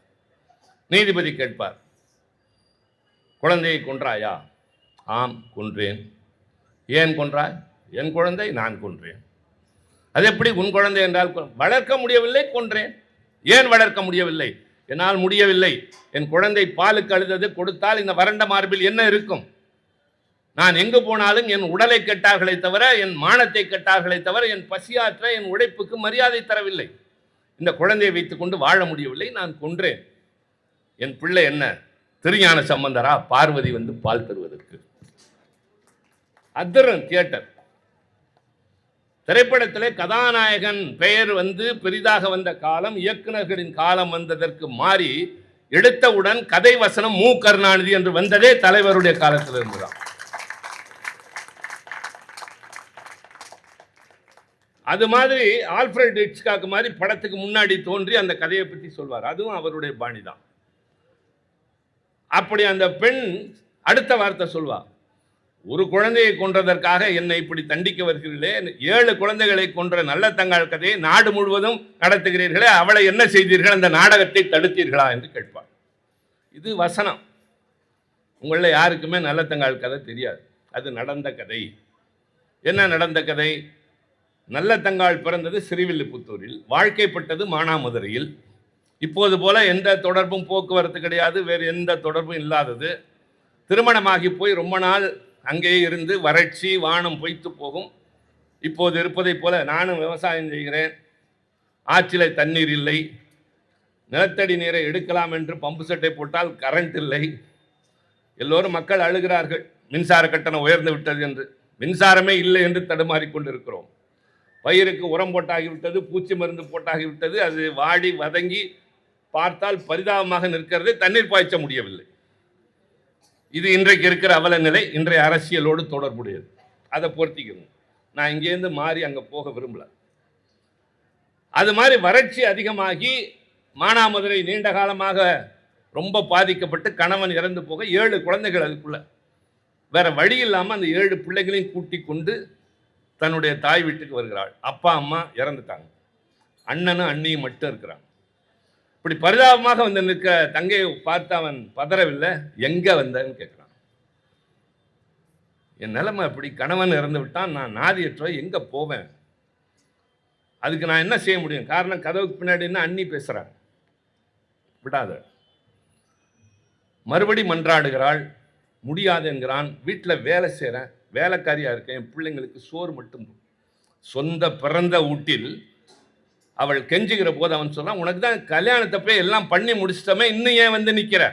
நீதிபதி கேட்பார், குழந்தையை கொன்றாயா? ஆம், கொன்றேன். ஏன் கொன்றாய்? என் குழந்தை, நான் கொன்றேன். அது எப்படி உன் குழந்தை என்றால்? வளர்க்க முடியவில்லை, கொன்றேன். ஏன் வளர்க்க முடியவில்லை? என்னால் முடியவில்லை. என் குழந்தை பாலுக்கு அழுதது, கொடுத்தால் இந்த வறண்ட மார்பில் என்ன இருக்கும்? நான் எங்கு போனாலும் என் உடலை கெட்டார்களே தவிர, என் மானத்தை கெட்டார்களே தவிர, என் பசியாற்ற என் உழைப்புக்கு மரியாதை தரவில்லை. இந்த குழந்தையை வைத்துக் கொண்டு வாழ முடியவில்லை, நான் கொன்றேன். என் பிள்ளை என்ன திருஞான சம்பந்தரா? பார்வதி வந்து பால் தருவதற்கு. அதிரும் தியேட்டர். திரைப்படத்திலே கதாநாயகன் பெயர் வந்து பெரிதாக வந்த காலம், இயக்குநர்களின் காலம் வந்ததற்கு மாறி எடுத்தவுடன் கதை வசனம் மு. கருணாநிதி என்று வந்ததே தலைவருடைய காலத்தில் இருந்துதான். அது மாதிரி ஆல்ஃபிரட் ஹிட்ச்காக் மாதிரி படத்துக்கு முன்னாடி தோன்றி அந்த கதையை பற்றி சொல்வார். அதுவும் அவருடைய பாணி தான். அப்படி அந்த பெண் அடுத்த வார்த்தை சொல்வார், ஒரு குழந்தையை கொன்றதற்காக என்னை இப்படி தண்டிக்க வருகிறீர்களே, 7 குழந்தைகளை கொன்ற நல்ல தங்காள் கதையை நாடு முழுவதும் நடத்துகிறீர்களே, அவளை என்ன செய்தீர்கள்? அந்த நாடகத்தை தடுத்தீர்களா என்று கேட்பார். இது வசனம். உங்களில் யாருக்குமே நல்ல தங்காள் கதை தெரியாது. அது நடந்த கதை. என்ன நடந்த கதை? நல்ல தங்காள் பிறந்தது ஸ்ரீவில்லிபுத்தூரில், வாழ்க்கைப்பட்டது மானாமதுரையில். இப்போது போல எந்த தொடர்பும், போக்குவரத்து கிடையாது, வேறு எந்த தொடர்பும் இல்லாதது. திருமணமாகி போய் ரொம்ப நாள் அங்கேயே இருந்து வறட்சி, வானம் பொய்த்து போகும். இப்போது இருப்பதை போல நானும் விவசாயம் செய்கிறேன். ஆற்றிலே தண்ணீர் இல்லை, நிலத்தடி நீரை எடுக்கலாம் என்று பம்பு செட்டை போட்டால் கரண்ட் இல்லை. எல்லோரும் மக்கள் அழுகிறார்கள், மின்சார கட்டணம் உயர்ந்து விட்டது என்று. மின்சாரமே இல்லை என்று தடுமாறிக்கொண்டிருக்கிறோம். பயிருக்கு உரம் போட்டாகிவிட்டது, பூச்சி மருந்து போட்டாகிவிட்டது. அது வாடி வதங்கி பார்த்தால் பரிதாபமாக நிற்கிறது. தண்ணீர் பாய்ச்ச முடியவில்லை. இது இன்றைக்கு இருக்கிற அவல நிலை, இன்றைய அரசியலோடு தொடர்புடையது. அதை பொருத்திக்கணும். நான் இங்கேருந்து மாறி அங்கே போக விரும்பல. அது மாதிரி வறட்சி அதிகமாகி மானாமதுரை நீண்ட காலமாக ரொம்ப பாதிக்கப்பட்டு கணவன் இறந்து போக 7 குழந்தைகள் அதுக்குள்ள. வேற வழி இல்லாமல் அந்த 7 பிள்ளைகளையும் கூட்டி கொண்டு தன்னுடைய தாய் வீட்டுக்கு வருகிறாள். அப்பா அம்மா இறந்துட்டாங்க, அண்ணனும் அண்ணியும் மட்டும் இருக்கிறாங்க. இப்படி பரிதாபமாக வந்து நிற்க தங்கையை பார்த்து அவன் பதறவில்லை. எங்க வந்தன்னு கேட்கிறான். என் நிலைமை அப்படி, கணவன் இறந்து விட்டான், நான் நாதியற்ற எங்க போவேன்? அதுக்கு நான் என்ன செய்ய முடியும்? காரணம், கதவுக்கு பின்னாடி என்ன அண்ணி பேசுறாங்க. விடாத. மறுபடி மன்றாடுகிறாள். முடியாது என்கிறான். வீட்டில் வேலை செய்கிறேன், வேலைக்காரியா இருக்கேன், என் பிள்ளைங்களுக்கு சோறு மட்டும். சொந்த பிறந்த வீட்டில் அவள் கெஞ்சுகிற போது அவன் சொல்றான், உனக்கு தான் கல்யாணத்தை போய் எல்லாம் பண்ணி முடிச்சிட்டமே, இன்னும் ஏன் வந்து நிற்கிற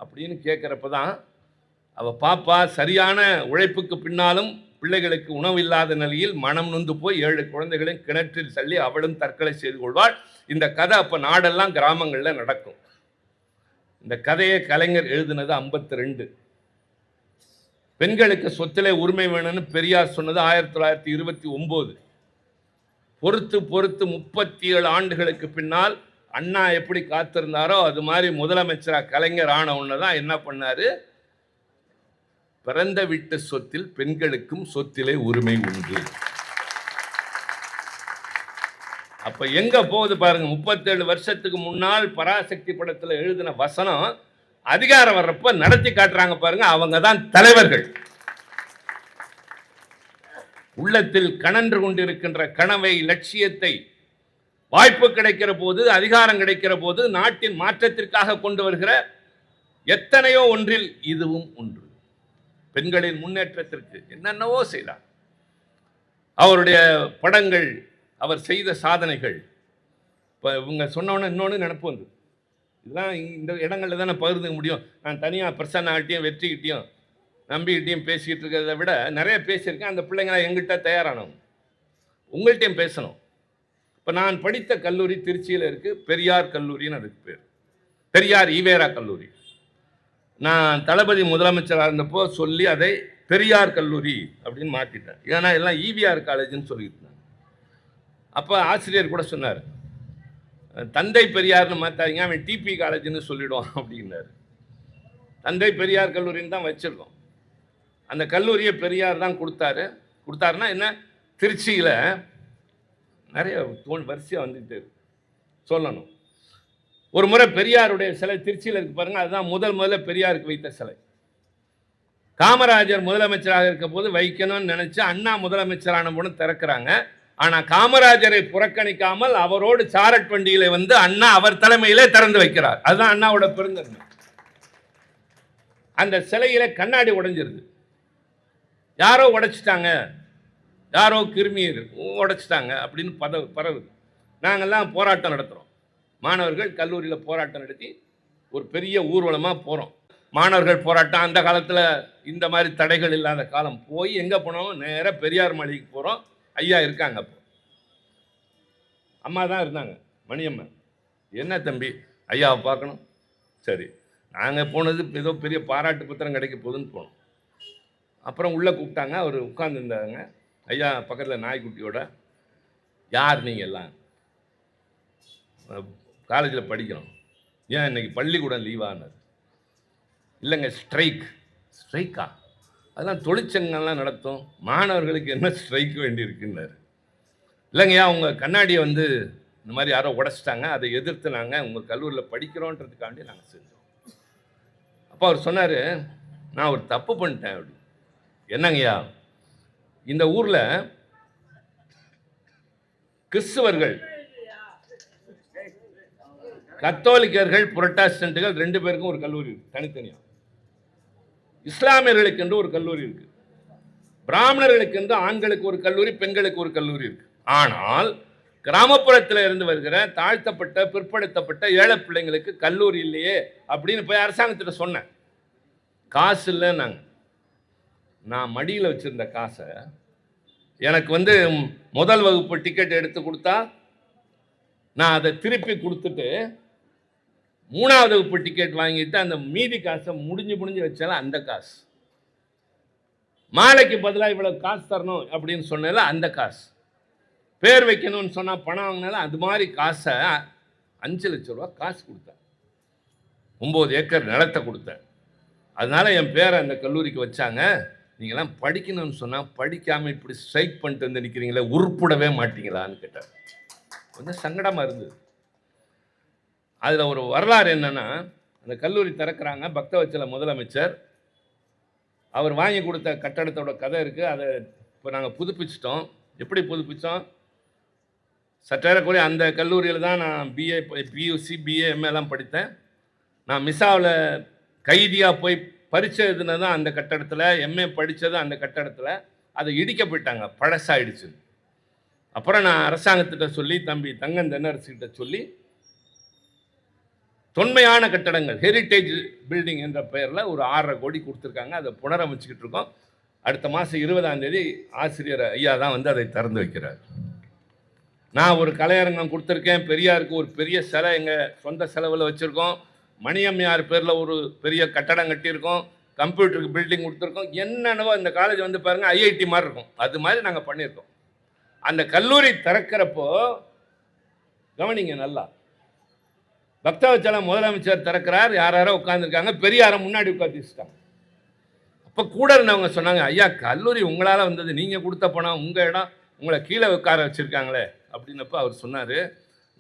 அப்படின்னு கேட்குறப்ப தான் அவள் பாப்பா சரியான உழைப்புக்கு பின்னாலும் பிள்ளைகளுக்கு உணவு இல்லாத நிலையில் மனம் நொந்து போய் 7 குழந்தைகளையும் கிணற்றில் தள்ளி அவளும் தற்கொலை செய்து கொள்வாள். இந்த கதை அப்போ நாடெல்லாம் கிராமங்களில் நடக்கும். இந்த கதையை கலைஞர் எழுதினது 52. பெண்களுக்கு சொத்திலே உரிமை வேணும்னு பெரியார் சொன்னது 1929. பொறுத்து 37 ஆண்டுகளுக்கு பின்னால் அண்ணா எப்படி காத்திருந்தாரோ அது மாதிரி முதலமைச்சராக கலைஞர் ஆன ஒன்று தான் என்ன பண்ணாரு, பிறந்த வீட்டு சொத்தில் பெண்களுக்கும் சொத்திலே உரிமை உண்டு. அப்ப எங்க போகுது பாருங்க. 37 வருஷத்துக்கு முன்னால் பராசக்தி படத்தில் எழுதின வசனம் அதிகாரம் வர்றப்ப நடத்தி காட்டுறாங்க பாருங்க. அவங்க தான் தலைவர்கள். உள்ளத்தில் கனன்று கொண்டிருக்கின்ற கனவை, லட்சியத்தை வாய்ப்பு கிடைக்கிற போது, அதிகாரம் கிடைக்கிற போது நாட்டின் மாற்றத்திற்காக கொண்டு வருகிற எத்தனையோ ஒன்றில் இதுவும் ஒன்று. பெண்களின் முன்னேற்றத்திற்கு என்னென்னவோ செய்தார். அவருடைய படங்கள், அவர் செய்த சாதனைகள். இப்போ இவங்க சொன்னோன்னு இன்னொன்று நினைப்பு வந்து, இதெல்லாம் இந்த இடங்களில் தான் நான் பகிர்ந்துக்க முடியும். நான் தனியாக பிரசன்னாகிட்டையும் வெற்றிக்கிட்டையும் நம்பிக்கிட்டையும் பேசிக்கிட்டு இருக்கிறத விட நிறைய பேசியிருக்கேன். அந்த பிள்ளைங்களை எங்கிட்ட தயாரானவங்க, உங்கள்கிட்டையும் பேசணும். இப்போ நான் படித்த கல்லூரி திருச்சியில் இருக்குது, பெரியார் கல்லூரின்னு அதுக்கு பேர், பெரியார் ஈவேரா கல்லூரி. நான் தளபதி முதலமைச்சராக இருந்தப்போ சொல்லி அதை பெரியார் கல்லூரி அப்படின்னு மாற்றிட்டேன். ஏன்னா எல்லாம் ஈவிஆர் காலேஜ்னு சொல்லிட்டு இருந்தாங்க. அப்போ ஆசிரியர் கூட சொன்னார், தந்தை பெரியார்னு மாற்றாதீங்க, அவன் டிபி காலேஜ்னு சொல்லிடுவான் அப்படின்னாரு. தந்தை பெரியார் கல்லூரின்னு தான் வச்சுருக்கோம். அந்த கல்லூரியை பெரியார் தான் கொடுத்தாருன்னா என்ன, திருச்சியில் நிறைய வரிசையாக வந்துட்டு சொல்லணும். ஒரு முறை பெரியாருடைய சிலை திருச்சியில் இருக்கு பாருங்க, அதுதான் முதல்ல பெரியாருக்கு வைத்த சிலை. காமராஜர் முதலமைச்சராக இருக்க போது வைக்கணும்னு நினைச்சு அண்ணா முதலமைச்சரான போது திறக்கிறாங்க. ஆனா காமராஜரை புறக்கணிக்காமல் அவரோடு சாரட் வண்டியில வந்து அண்ணா அவர் தலைமையிலே திறந்து வைக்கிறார். அதுதான் அண்ணாவோட பெருந்தன்மை. அந்த சிலையில கண்ணாடி உடைஞ்சிருது. யாரோ உடைச்சிட்டாங்க, யாரோ கிருமி உடைச்சிட்டாங்க அப்படின்னு பரவுது. நாங்கெல்லாம் போராட்டம் நடத்துகிறோம். மாணவர்கள் கல்லூரியில் போராட்டம் நடத்தி ஒரு பெரிய ஊர்வலமாக போகிறோம். மாணவர்கள் போராட்டம் அந்த காலத்தில் இந்த மாதிரி தடைகள் இல்லாத காலம். போய் எங்கே போனோம், நேராக பெரியார் மாளிகைக்கு போகிறோம். ஐயா இருக்காங்க. அப்போ அம்மா தான் இருந்தாங்க, மணியம்மன். என்ன தம்பி, ஐயாவை பார்க்கணும். சரி, நாங்கள் போனது ஏதோ பெரிய பாராட்டு பத்திரம் கிடைக்க போகுதுன்னு போனோம். அப்புறம் உள்ளே கூப்பிட்டாங்க. அவர் உட்கார்ந்துருந்தாங்க. ஐயா பக்கத்தில் நாய்க்குட்டியோட. யார் நீங்கள் எல்லாம்? காலேஜில் படிக்கிறோம். ஏன் இன்னைக்கு பள்ளிக்கூடம் லீவானார்? இல்லைங்க, ஸ்ட்ரைக்கா? அதெல்லாம் தொழிற்சங்கம்லாம் நடத்தும், மாணவர்களுக்கு என்ன ஸ்ட்ரைக் வேண்டியிருக்குன்னாரு. இல்லைங்கய்யா, உங்கள் கண்ணாடியை வந்து இந்த மாதிரி யாரோ உடைச்சிட்டாங்க, அதை எதிர்த்து நாங்கள் உங்கள் கல்லூரியில் படிக்கிறோன்றதுக்காண்டி நாங்கள் செஞ்சோம். அப்போ அவர் சொன்னார், நான் ஒரு தப்பு பண்ணிட்டேன் அப்படி. என்னங்கய்யா? இந்த ஊரில் கிறிஸ்துவர்கள், கத்தோலிக்கர்கள், புரட்டாஸ்டன்ட்டுகள் 2 பேருக்கும் ஒரு கல்லூரி இருக்கு தனித்தனியாக. இஸ்லாமியர்களுக்கு என்று ஒரு கல்லூரி இருக்கு. பிராமணர்களுக்கு என்று ஆண்களுக்கு ஒரு கல்லூரி, பெண்களுக்கு ஒரு கல்லூரி இருக்கு. ஆனால் கிராமப்புறத்தில் இருந்து வருகிற தாழ்த்தப்பட்ட பிற்படுத்தப்பட்ட ஏழை பிள்ளைங்களுக்கு கல்லூரி இல்லையே அப்படின்னு போய் அரசாங்கத்திட்ட சொன்னேன். காசு இல்லைன்னாங்க. நான் மடியில் வச்சிருந்த காசை எனக்கு வந்து முதல் வகுப்பு டிக்கெட் எடுத்து கொடுத்தா நான் அதை திருப்பி கொடுத்துட்டு 3வது வகுப்பு டிக்கெட் வாங்கிட்டு அந்த மீதி காசை முடிஞ்சு வச்சாலும் அந்த காசு, மாலைக்கு பதிலாக இவ்வளவு காசு தரணும் அப்படின்னு சொன்னால அந்த காசு, பேர் வைக்கணும்னு சொன்னால் பணம் வாங்கினாலும் அது மாதிரி காசை 5 லட்சம் ரூபா காசு கொடுத்தேன். 9 ஏக்கர் நிலத்தை கொடுத்தேன். அதனால என் பேரை அந்த கல்லூரிக்கு வச்சாங்க. நீங்களாம் படிக்கணும்னு சொன்னால் படிக்காமல் இப்படி ஸ்ட்ரைக் பண்ணிட்டு வந்து நிற்கிறீங்களே, உருப்படவே மாட்டீங்களான்னு கேட்டார். கொஞ்சம் சங்கடமாக இருந்தது. அதில் ஒரு வரலாறு என்னன்னா, அந்த கல்லூரி திறக்கிறாங்க. பக்தவச்சல முதலமைச்சர் அவர் வாங்கி கொடுத்த கட்டடத்தோட கதை இருக்குது. அதை இப்போ நாங்கள் புதுப்பிச்சிட்டோம். எப்படி புதுப்பித்தோம்? சற்றேறக்குறைய அந்த கல்லூரியில் தான் நான் பிஏ, பியூசி, பிஏ, எம்ஏலாம் படித்தேன். நான் மிசாவில் கைதியாக போய் பரீட்சை எழுதுனது தான் அந்த கட்டடத்தில், எம்ஏ படித்தது அந்த கட்டடத்தில். அதை இடிக்க போயிட்டாங்க, பழசாயிடுச்சு. அப்புறம் நான் அரசாங்கத்திட்ட சொல்லி, தம்பி தங்கன் தென்னரசுகிட்ட சொல்லி, தொன்மையான கட்டடங்கள் ஹெரிட்டேஜ் பில்டிங் என்ற பெயரில் ஒரு 6.5 கோடி கொடுத்துருக்காங்க. அதை புனரமைச்சிக்கிட்டு இருக்கோம். அடுத்த மாதம் 20ஆம் தேதி ஆசிரியர் ஐயா தான் வந்து அதை திறந்து வைக்கிறார். நான் ஒரு கலையரங்கம் கொடுத்துருக்கேன். பெரியாருக்கு ஒரு பெரிய சிலை எங்கள் சொந்த செலவில் வச்சுருக்கோம். மணியம்மையார் பேரில் ஒரு பெரிய கட்டடம் கட்டியிருக்கோம். கம்ப்யூட்டருக்கு பில்டிங் கொடுத்துருக்கோம். என்னென்னவோ இந்த காலேஜ் வந்து பாருங்கள், ஐஐடி மாதிரி இருக்கும். அது மாதிரி நாங்கள் பண்ணியிருக்கோம். அந்த கல்லூரி திறக்கிறப்போ கவனிங்க நல்லா, பக்தவச்சலம் முதலமைச்சர் திறக்கிறார். யாரோ உட்காந்துருக்காங்க, பெரியாரை முன்னாடி உட்காந்து வச்சுட்டாங்க. அப்போ கூட இருந்தவங்க சொன்னாங்க, ஐயா கல்லூரி உங்களால் வந்தது, நீங்கள் கொடுத்த பணம், உங்கள் இடம், உங்களை கீழே உட்கார வச்சுருக்காங்களே அப்படின்னப்போ அவர் சொன்னார்,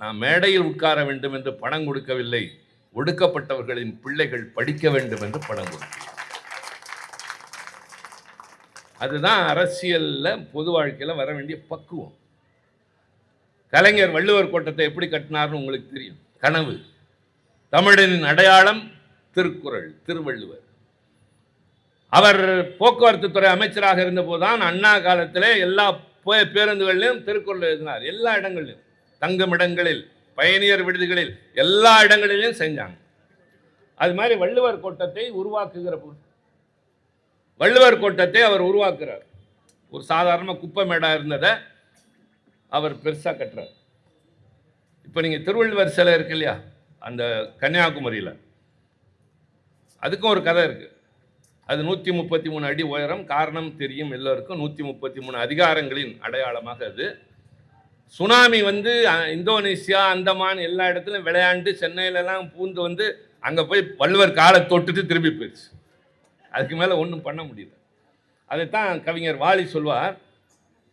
நான் மேடையில் உட்கார வேண்டும் என்று பணம் கொடுக்கவில்லை, ஒடுக்கப்பட்டவர்களின் பிள்ளைகள் படிக்க வேண்டும் என்று பணம் கொடுத்தேன். அதுதான் அரசியலில் பொது வாழ்க்கையில் வர வேண்டிய பக்குவம். கலைஞர் வள்ளுவர் கோட்டத்தை எப்படி கட்டினார்னு உங்களுக்கு தெரியும். கனவு. தமிழனின் அடையாளம் திருக்குறள், திருவள்ளுவர். அவர் போக்குவரத்து துறை அமைச்சராக இருந்த போதுதான் அண்ணா காலத்தில் எல்லா பேருந்துகளிலும் திருக்குறள் எழுதினார். எல்லா இடங்களிலும், தங்குமிடங்களில், பயணியர் விடுதிகளில், எல்லா இடங்களிலும் செஞ்சாங்க. அது மாதிரி வள்ளுவர் கோட்டத்தை உருவாக்குகிற போது, வள்ளுவர் கோட்டத்தை அவர் உருவாக்குறார். ஒரு சாதாரண குப்பை மேடா இருந்ததை அவர் பெருசாக கட்டுறார். இப்போ நீங்கள் திருவள்ளுவர் சிலை இருக்கு இல்லையா, அந்த கன்னியாகுமரியில், அதுக்கும் ஒரு கதை இருக்குது. அது 133 அடி உயரம். காரணம் தெரியும் எல்லோருக்கும். 133 அதிகாரங்களின் அடையாளமாக அது. சுனாமி வந்து இந்தோனேசியா, அந்தமான் எல்லா இடத்துலையும் விளையாண்டு சென்னையிலலாம் பூந்து வந்து அங்கே போய் வள்ளுவர் காலை தொட்டுட்டு திரும்பி போயிடுச்சு. அதுக்கு மேலே ஒன்றும் பண்ண முடியல. அதைத்தான் கவிஞர் வாலி சொல்வார்,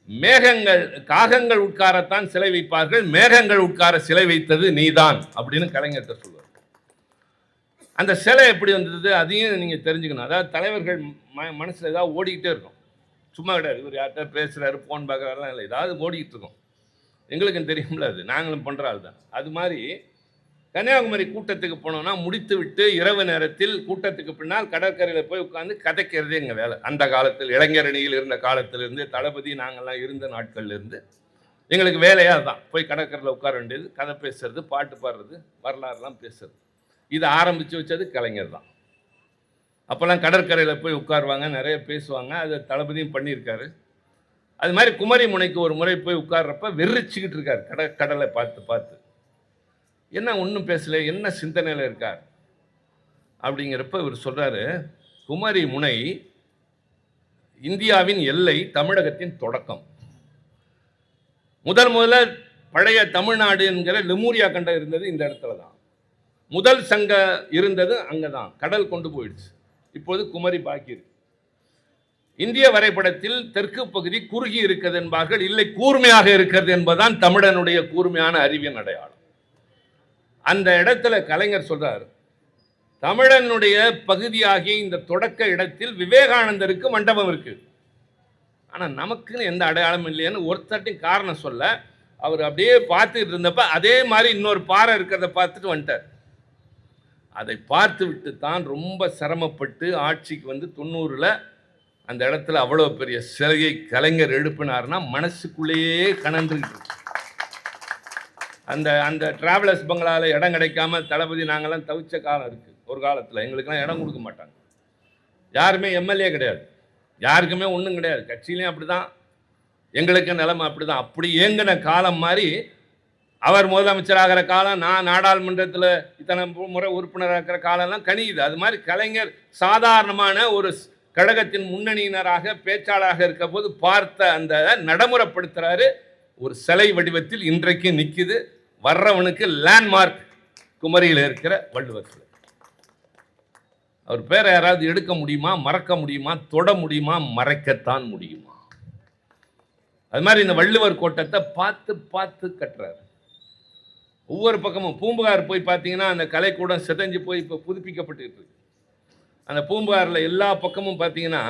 மேகங்கள் காகங்கள் உட்காரத்தான் சிலை வைப்பார்கள், மேகங்கள் உட்கார சிலை வைத்தது நீதான் அப்படின்னு கலைஞர்கிட்ட சொல்லுவார். அந்த சிலை எப்படி வந்தது அதையும் நீங்கள் தெரிஞ்சுக்கணும். அதாவது தலைவர்கள் மனசில் ஏதாவது ஓடிக்கிட்டே இருக்கும், சும்மா கிடையாது. இவர் யார்கிட்ட பேசுகிறாரு, ஃபோன் பார்க்குறாருலாம் இல்லை, ஏதாவது ஓடிக்கிட்டு இருக்கும். எங்களுக்கும் தெரியும்ல, அது நாங்களும் பண்ணுற ஆள் தான். அது மாதிரி கன்னியாகுமரி கூட்டத்துக்கு போனோம்னா முடித்து விட்டு இரவு நேரத்தில் கூட்டத்துக்கு பின்னால் கடற்கரையில் போய் உட்காந்து கதைக்கிறதே எங்கள் வேலை. அந்த காலத்தில் இளைஞரணியில் இருந்த காலத்திலிருந்து, தளபதி நாங்கள்லாம் இருந்த நாட்கள்லேருந்து எங்களுக்கு வேலையாக தான் போய் கடற்கரையில் உட்கார வேண்டியது, கதை பேசுறது, பாட்டு பாடுறது, வரலாறுலாம் பேசுறது. இதை ஆரம்பித்து வச்சது கலைஞர் தான். அப்போல்லாம் கடற்கரையில் போய் உட்காருவாங்க, நிறைய பேசுவாங்க. அதை தளபதியும் பண்ணியிருக்காரு. அது மாதிரி குமரி முனைக்கு ஒரு முறை போய் உட்கார்றப்ப வெறிச்சிக்கிட்டு இருக்கார் கடலை பார்த்து பார்த்து. என்ன ஒன்றும் பேசல, என்ன சிந்தனையில் இருக்கார் அப்படிங்கிறப்ப இவர் சொல்கிறாரு, குமரி முனை இந்தியாவின் எல்லை, தமிழகத்தின் தொடக்கம். முதல்ல பழைய தமிழ்நாடு என்கிற லெமூரியா கண்டம் இருந்தது இந்த இடத்துல தான். முதல் சங்க இருந்தது அங்கே தான். கடல் கொண்டு போயிடுச்சு. இப்போது குமரி பாக்கி இருக்கு. இந்திய வரைபடத்தில் தெற்கு பகுதி குறுகி இருக்கிறது என்பார்கள், இல்லை கூர்மையாக இருக்கிறது என்பதுதான் தமிழனுடைய கூர்மையான அறிவின் அடையாளம். அந்த இடத்துல கலைஞர் சொல்றார், தமிழனுடைய பகுதியாகிய இந்த தொடக்க இடத்தில் விவேகானந்தருக்கு மண்டபம் இருக்கு, ஆனா நமக்குன்னு எந்த அடையாளம் இல்லைன்னு ஒருத்தட்டையும் காரணம் சொல்ல. அவர் அப்படியே பார்த்துட்டு இருந்தப்ப அதே மாதிரி இன்னொரு பாறை இருக்கிறத பார்த்துட்டு வந்துட்டார். அதை பார்த்து விட்டு தான் ரொம்ப சிரமப்பட்டு ஆட்சிக்கு வந்து 90ல் அந்த இடத்துல அவ்வளோ பெரிய சிலையை கலைஞர் எழுப்பினார்னா மனசுக்குள்ளேயே கணந்துக்கிட்டு இருக்கு. அந்த அந்த டிராவலர்ஸ் பங்களாவில் இடம் கிடைக்காம தளபதி நாங்கள்லாம் தவிச்ச காலம் இருக்குது. ஒரு காலத்தில் எங்களுக்கெல்லாம் இடம் கொடுக்க மாட்டாங்க. யாருமே எம்எல்ஏ கிடையாது, யாருக்குமே ஒன்றும் கிடையாது. கட்சியிலையும் அப்படி தான், எங்களுக்கு நிலைமை அப்படி தான். அப்படி இயங்கின காலம் மாதிரி அவர் முதலமைச்சராகிற காலம், நான் நாடாளுமன்றத்தில் இத்தனை முறை உறுப்பினராக இருக்கிற காலம்லாம் கணியுது. அது மாதிரி கலைஞர் சாதாரணமான ஒரு கழகத்தின் முன்னணியினராக பேச்சாளராக இருக்க போது பார்த்த அந்த நடைமுறைப்படுத்துகிறாரு. ஒரு சிலை வடிவத்தில் இன்றைக்கு நிற்குது. வர்றவனுக்கு லேண்ட்மார்க் குமரியில் இருக்கிற வள்ளுவர் சிலை. அவர் பேரை யாராவது எடுக்க முடியுமா, மறக்க முடியுமா, தொட முடியுமா, மறைக்கத்தான் முடியுமா? அது மாதிரி இந்த வள்ளுவர் கோட்டத்தை பார்த்து பார்த்து கட்டுறாரு. ஒவ்வொரு பக்கமும் பூம்புகார் போய் பார்த்தீங்கன்னா அந்த கலைக்கூடம் சிதைஞ்சு போய் இப்போ புதுப்பிக்கப்பட்டு இருக்கு. அந்த பூம்புகாரில் எல்லா பக்கமும் பார்த்தீங்கன்னா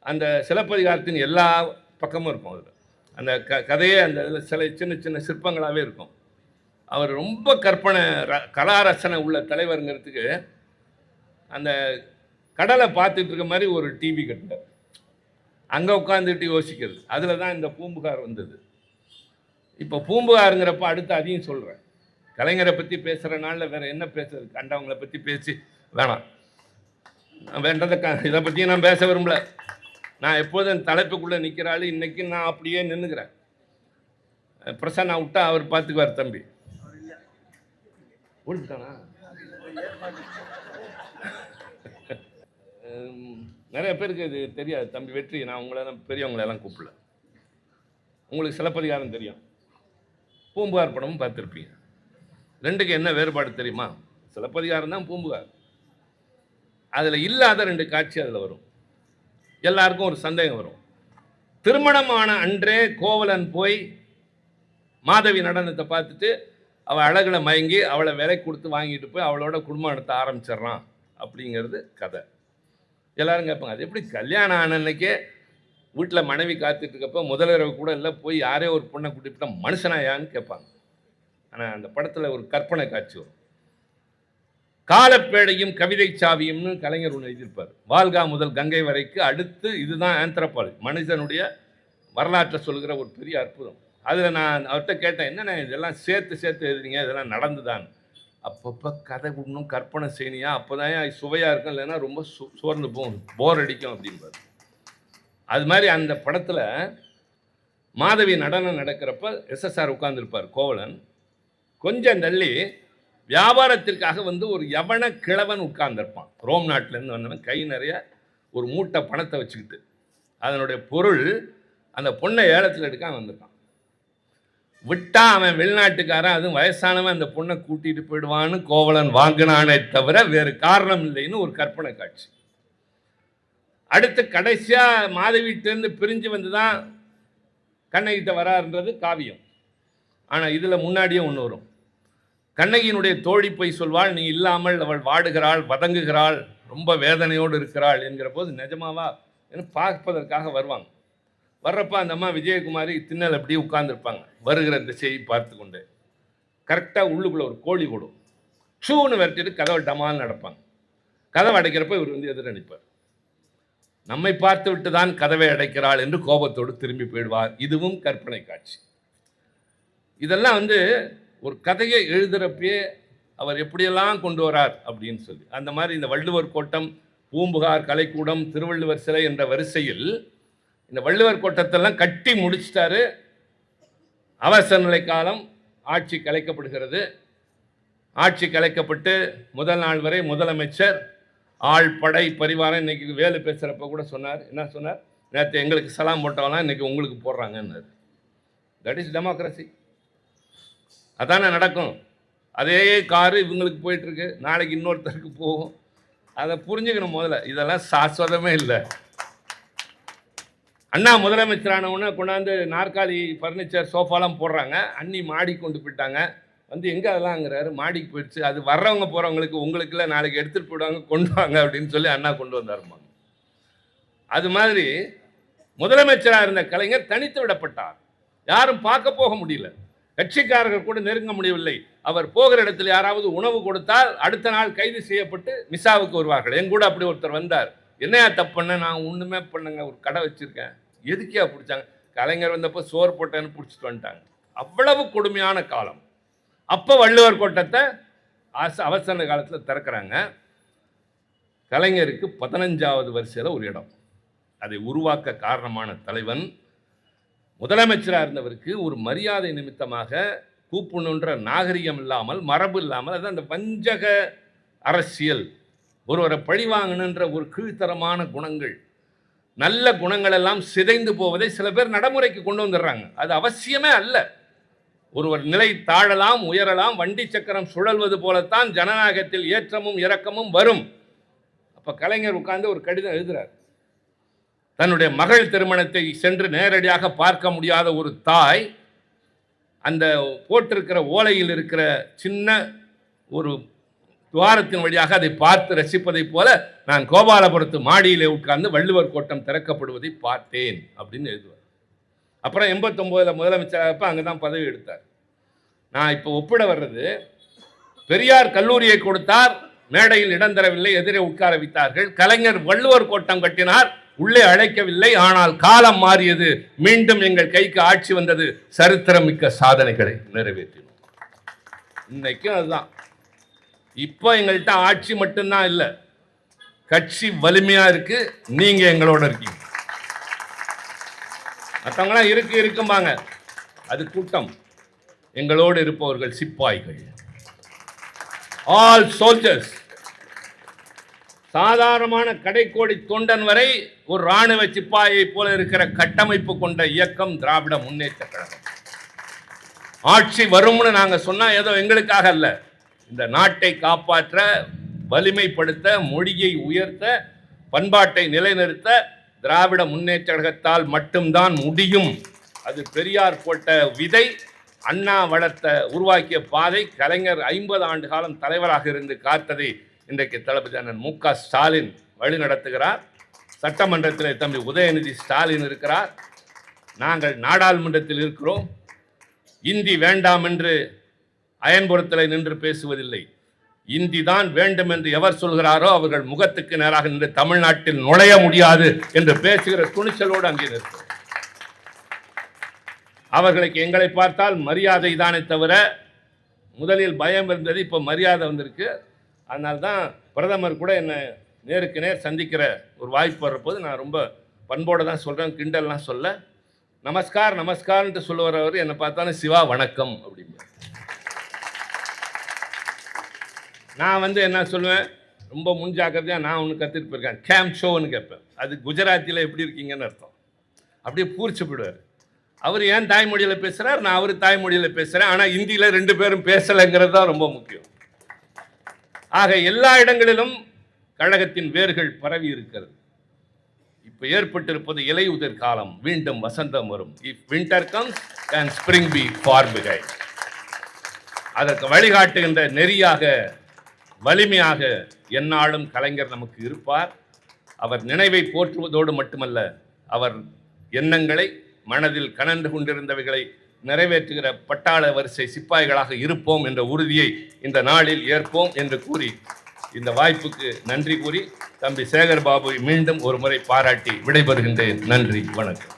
அந்த சிலப்பதிகாரத்தின் எல்லா பக்கமும் இருக்கும். அதில் அந்த கதையே அந்த இதில் சில சின்ன சின்ன சிற்பங்களாகவே இருக்கும். அவர் ரொம்ப கற்பனை கலாரசனை உள்ள தலைவருங்கிறதுக்கு அந்த கடலை பார்த்துட்டு இருக்க மாதிரி ஒரு டிவி கட்டினார். அங்கே உட்காந்துட்டு யோசிக்கிறது. அதில் தான் இந்த பூம்புகார் வந்தது. இப்போ பூம்புகாருங்கிறப்ப அடுத்து அதையும் சொல்கிறேன். கலைஞரை பற்றி பேசுகிற நாளில் வேறு என்ன பேசுறது? கண்டவங்களை பற்றி பேசி வேணாம், வேண்டதை இதை பற்றியும் நான் பேச விரும்பல. நான் எப்போதும் தலைப்புக்குள்ளே நிற்கிறாள். இன்றைக்கி நான் அப்படியே நின்றுக்கிறேன். பிரசன்னா விட்டா அவர் பார்த்துக்குவார். தம்பி ஓடிட்டானா? நிறைய பேருக்கு இது தெரியாது. தம்பி வெற்றி, நான் உங்களெல்லாம் பெரியவங்களெல்லாம் கூப்பிடல. உங்களுக்கு சிலப்பதிகாரம் தெரியும், பூம்புகார் படமும் பார்த்துருப்பீங்க. ரெண்டுக்கு என்ன வேறுபாடு தெரியுமா? சிலப்பதிகாரம் தான் பூம்புகார். அதில் இல்லாத ரெண்டு காட்சி அதில் வரும். எல்லாருக்கும் ஒரு சந்தேகம் வரும். திருமணமான அன்றே கோவலன் போய் மாதவி நடனத்தை பார்த்துட்டு அவள் அழகில் மயங்கி அவளை விலை கொடுத்து வாங்கிட்டு போய் அவளோட குடும்பம் நடத்த ஆரம்பிச்சிட்றான் அப்படிங்கிறது கதை. எல்லாரும் கேட்பாங்க, அது எப்படி கல்யாணம் ஆன அன்னைக்கே வீட்டில் மனைவி காத்துட்டு இருக்கப்போ முதலிரவு கூட இல்லை போய் யாரே ஒரு பொண்ணை கூட்டிகிட்டா மனுஷனாயான்னு கேட்பாங்க. ஆனால் அந்த படத்தில் ஒரு கற்பனை காட்சி வரும். காலப்பேடையும் கவிதை சாவியும்னு கலைஞர் ஒன்று எழுதியிருப்பார். வால்கா முதல் கங்கை வரைக்கு அடுத்து இதுதான் ஆந்த்ரோபாலஜி, மனிதனுடைய வரலாற்றை சொல்கிற ஒரு பெரிய அற்புதம். அதில் நான் அவர்கிட்ட கேட்டேன், என்னென்ன இதெல்லாம் சேர்த்து எழுதுறீங்க, இதெல்லாம் நடந்துதான்? அப்பப்போ கதை இன்னும் கற்பனை செய்யணியா, அப்போ தான் சுவையாக இருக்கும், இல்லைன்னா ரொம்ப சோர்ந்து போகும், போர் அடிக்கும் அப்படின்பார். அது மாதிரி அந்த படத்தில் மாதவி நடனம் நடக்கிறப்ப எஸ்எஸ்ஆர் உட்கார்ந்துருப்பார் கோவலன். கொஞ்சம் தள்ளி வியாபாரத்திற்காக வந்து ஒரு யவன கிழவன் உட்கார்ந்துருப்பான். ரோம் நாட்டிலேருந்து வந்தவன், கை நிறைய ஒரு மூட்டை பணத்தை வச்சுக்கிட்டு. அதனுடைய பொருள் அந்த பொண்ணை ஏலத்தில் எடுக்க வந்திருக்கான். விட்டா அவன் வெளிநாட்டுக்காரன், அதுவும் வயசானவன், அந்த பொண்ணை கூட்டிட்டு போயிடுவான்னு கோவலன் வாங்கினானே தவிர வேறு காரணம் இல்லைன்னு ஒரு கற்பனை காட்சி. அடுத்து கடைசியா மாதவியிலிருந்து பிரிஞ்சு வந்துதான் கண்ணகிட்ட வராருன்றது காவியம். ஆனா இதுல முன்னாடியே ஒன்று வரும். கண்ணகியினுடைய தோழி போய் சொல்வாள், நீ இல்லாமல் அவள் வாடுகிறாள், வதங்குகிறாள், ரொம்ப வேதனையோடு இருக்கிறாள் என்கிற போது நிஜமாவா என்று பார்ப்பதற்காக வருவாங்க. வர்றப்ப அந்த அம்மா விஜயகுமாரி திண்ணல் அப்படியே உட்கார்ந்துருப்பாங்க, வருகிற திசையை பார்த்து கொண்டு. கரெக்டாக உள்ளுக்குள்ள ஒரு கோழி கூடும், ஷூன்னு விரட்டிட்டு கதவை டமால் நடப்பாங்க. கதவை அடைக்கிறப்ப இவர் வந்து எதிரணிப்பார். நம்மை பார்த்து விட்டு தான் கதவை அடைக்கிறாள் என்று கோபத்தோடு திரும்பி போயிடுவார். இதுவும் கற்பனை காட்சி. இதெல்லாம் வந்து ஒரு கதையை எழுதுறப்பே அவர் எப்படியெல்லாம் கொண்டு வரார் அப்படின்னு சொல்லி. அந்த மாதிரி இந்த வள்ளுவர் கோட்டம், பூம்புகார் கலைக்கூடம், திருவள்ளுவர் சிலை என்ற வரிசையில் இந்த வள்ளுவர் கோட்டத்தெல்லாம் கட்டி முடிச்சிட்டாரு. அவசர நிலை காலம், ஆட்சி கலைக்கப்படுகிறது. ஆட்சி கலைக்கப்பட்டு முதல் நாள் வரை முதலமைச்சர் ஆள் படை பரிவாரம். இன்னைக்கு வேலு பேசுகிறப்ப கூட சொன்னார், என்ன சொன்னார், நேற்று எங்களுக்கு சலாம் போட்டவங்களாம் இன்னைக்கு உங்களுக்கு போடுறாங்கன்னாரு. That is democracy. அதானே நடக்கும். அதே காரு இவங்களுக்கு போயிட்டுருக்கு, நாளைக்கு இன்னொருத்தருக்கு போகும். அதை புரிஞ்சுக்கணும் முதல்ல. இதெல்லாம் சாஸ்வதமே இல்லை. அண்ணா முதலமைச்சரானவுடனே கொண்டாந்து நாற்காலி, ஃபர்னிச்சர், சோஃபாலாம் போடுறாங்க. அண்ணி மாடி கொண்டு போயிட்டாங்க. வந்து எங்கே அதெல்லாம்ங்கிறாரு, மாடிக்கு போயிடுச்சு. அது வர்றவங்க போகிறவங்களுக்கு, உங்களுக்குள்ள நாளைக்கு எடுத்துகிட்டு போயிடுவாங்க, கொண்டு வாங்க அப்படின்னு சொல்லி அண்ணா கொண்டு வந்தாருமா. அது மாதிரி முதலமைச்சராக இருந்த கலைஞர் தனித்து விடப்பட்டார். யாரும் பார்க்க போக முடியல, கட்சிக்காரர்கள் கூட நெருங்க முடியவில்லை. அவர் போகிற இடத்துல யாராவது உணவு கொடுத்தால் அடுத்த நாள் கைது செய்யப்பட்டு மிசாவுக்கு வருவார்கள். என் கூட அப்படி ஒருத்தர் வந்தார். என்னையா தப்பு பண்ண, நான் ஒன்றுமே பண்ணுங்க, ஒரு கடை வச்சுருக்கேன், எதுக்கியா பிடிச்சாங்க, கலைஞர் வந்தப்போ சோறு போட்டேன்னு பிடிச்சிட்டு வந்துட்டாங்க. அவ்வளவு கொடுமையான காலம். அப்போ வள்ளுவர் கோட்டத்தை அவசர காலத்தில் திறக்கிறாங்க. கலைஞருக்கு 15வது வரிசையில் ஒரு இடம். அதை உருவாக்க காரணமான தலைவன் முதலமைச்சராக இருந்தவருக்கு ஒரு மரியாதை நிமித்தமாக கூப்புணுன்ற நாகரிகம் இல்லாமல், மரபு இல்லாமல், அது அந்த வஞ்சக அரசியல், ஒருவரை பழிவாங்கணுன்ற ஒரு கீழ்த்தரமான குணங்கள், நல்ல குணங்கள் எல்லாம் சிதைந்து போவதை சில பேர் நடைமுறைக்கு கொண்டு வந்துடுறாங்க. அது அவசியமே அல்ல. ஒருவர் நிலை தாழலாம், உயரலாம், வண்டி சக்கரம் சுழல்வது போலத்தான் ஜனநாயகத்தில் ஏற்றமும் இறக்கமும் வரும். அப்ப கலைஞர் உட்கார்ந்து ஒரு கடிதம் எழுதுறார். தன்னுடைய மகள் திருமணத்தை சென்று நேரடியாக பார்க்க முடியாத ஒரு தாய் அந்த போட்டிருக்கிற ஓலையில் இருக்கிற சின்ன ஒரு துவாரத்தின் வழியாக அதை பார்த்து ரசிப்பதை போல நான் கோபாலபுரத்து மாடியிலே உட்கார்ந்து வள்ளுவர் கோட்டம் திறக்கப்படுவதை பார்த்தேன் அப்படின்னு எழுதுவார். அப்புறம் 89 முதலமைச்சராக அங்கே தான் பதவி எடுத்தார். நான் இப்போ ஒப்பிட வர்றது, பெரியார் கல்லூரியை கொடுத்தார், மேடையில் இடம் தரவில்லை, எதிரே உட்கார வைத்தார்கள். கலைஞர் வள்ளுவர் கோட்டம் கட்டினார், உள்ளே அழைக்கவில்லை. ஆனால் காலம் மாறியது, மீண்டும் எங்கள் கைக்கு ஆட்சி வந்தது, சரித்திரம் மிக்க சாதனைகளை நிறைவேற்றினோம். இன்னைக்கும் அதுதான். இப்போ எங்கள்கிட்ட ஆட்சி மட்டும்தான் இல்லை, கட்சி வலிமையா இருக்கு. நீங்க எங்களோட இருக்கீங்க. மற்றவங்களாம் இருக்கும்பாங்க, அது கூட்டம். எங்களோடு இருப்பவர்கள் சிப்பாய்கள், ஆல் சோல்ஜர்ஸ். சாதாரணமான கடைக்கோடி தொண்டன் வரை ஒரு இராணுவ சிப்பாயை போல இருக்கிற கட்டமைப்பு கொண்ட இயக்கம் திராவிட முன்னேற்ற கழகம். ஆட்சி வரும்னு நாங்க சொன்னா ஏதோ எங்களுக்காக அல்ல, இந்த நாட்டை காப்பாற்ற, வலிமைப்படுத்த, மொழியை உயர்த்த, பண்பாட்டை நிலைநிறுத்த திராவிட முன்னேற்ற கழகத்தால் மட்டும்தான் முடியும். அது பெரியார் போட்ட விதை, அண்ணா வளர்த்த உருவாக்கிய பாதை. கலைஞர் 50 ஆண்டு காலம் தலைவராக இருந்து காத்ததை இன்றைக்கு தளபதி அண்ணன் மு க ஸ்டாலின் வழி நடத்துகிறார். சட்டமன்றத்தில் தம்பி உதயநிதி ஸ்டாலின் இருக்கிறார். நாங்கள் நாடாளுமன்றத்தில் இருக்கிறோம். இந்தி வேண்டாம் என்று அயன்புரத்தில் நின்று பேசுவதில்லை. இந்தி தான் வேண்டும் என்று எவர் சொல்கிறாரோ அவர்கள் முகத்துக்கு நேராக நின்று தமிழ்நாட்டில் நுழைய முடியாது என்று பேசுகிற துணிச்சலோடு அங்கே நிற்கிறோம். அவர்களுக்கு எங்களை பார்த்தால் மரியாதை தானே தவிர, முதலில் பயம் இருந்தது, இப்போ மரியாதை வந்திருக்கு. அதனால்தான் பிரதமர் கூட என்னை நேருக்கு நேர் சந்திக்கிற ஒரு வாய்ப்பு வர்றபோது நான் ரொம்ப பண்போடு தான் சொல்கிறேன், கிண்டல்லாம் சொல்ல. நமஸ்கார் நமஸ்கார்ன்ட்டு சொல்லுவார். என்னை பார்த்தாலும் சிவா வணக்கம் அப்படிங்க. நான் என்ன சொல்லுவேன், ரொம்ப முன்ஜாக்கிரதையாக நான் ஒன்று கற்றுட்டு போயிருக்கேன். கேம் ஷோன்னு கேட்பேன். அது குஜராத்தியில் எப்படி இருக்கீங்கன்னு அர்த்தம். அப்படியே பூரிச்சு போயிடுவார். அவர் ஏன் தாய்மொழியில் பேசுகிறார், நான் அவர் தாய்மொழியில் பேசுகிறேன். ஆனால் இந்தியில் 2 பேரும் பேசலைங்கிறது தான் ரொம்ப முக்கியம். ஆக எல்லா இடங்களிலும் கழகத்தின் வேர்கள் பரவி இருக்கிறது. இப்போ ஏற்பட்டிருப்பது இலையுதிர் காலம், மீண்டும் வசந்தம் வரும். If winter comes can spring be far behind. அதற்கு வழிகாட்டுகின்ற நெறியாக, வலிமையாக எந்நாளும் கலைஞர் நமக்கு இருப்பார். அவர் நினைவை போற்றுவதோடு மட்டுமல்ல, அவர் எண்ணங்களை, மனதில் கனன்று கொண்டிருந்தவைகளை நிறைவேற்றுகிற பட்டாள வரிசை சிப்பாய்களாக இருப்போம் என்ற உறுதியை இந்த நாளில் ஏற்போம் என்று கூறி, இந்த வாய்ப்புக்கு நன்றி கூறி தம்பி சேகர் பாபுவை மீண்டும் ஒரு முறை பாராட்டி விடைபெறுகின்றேன். நன்றி, வணக்கம்.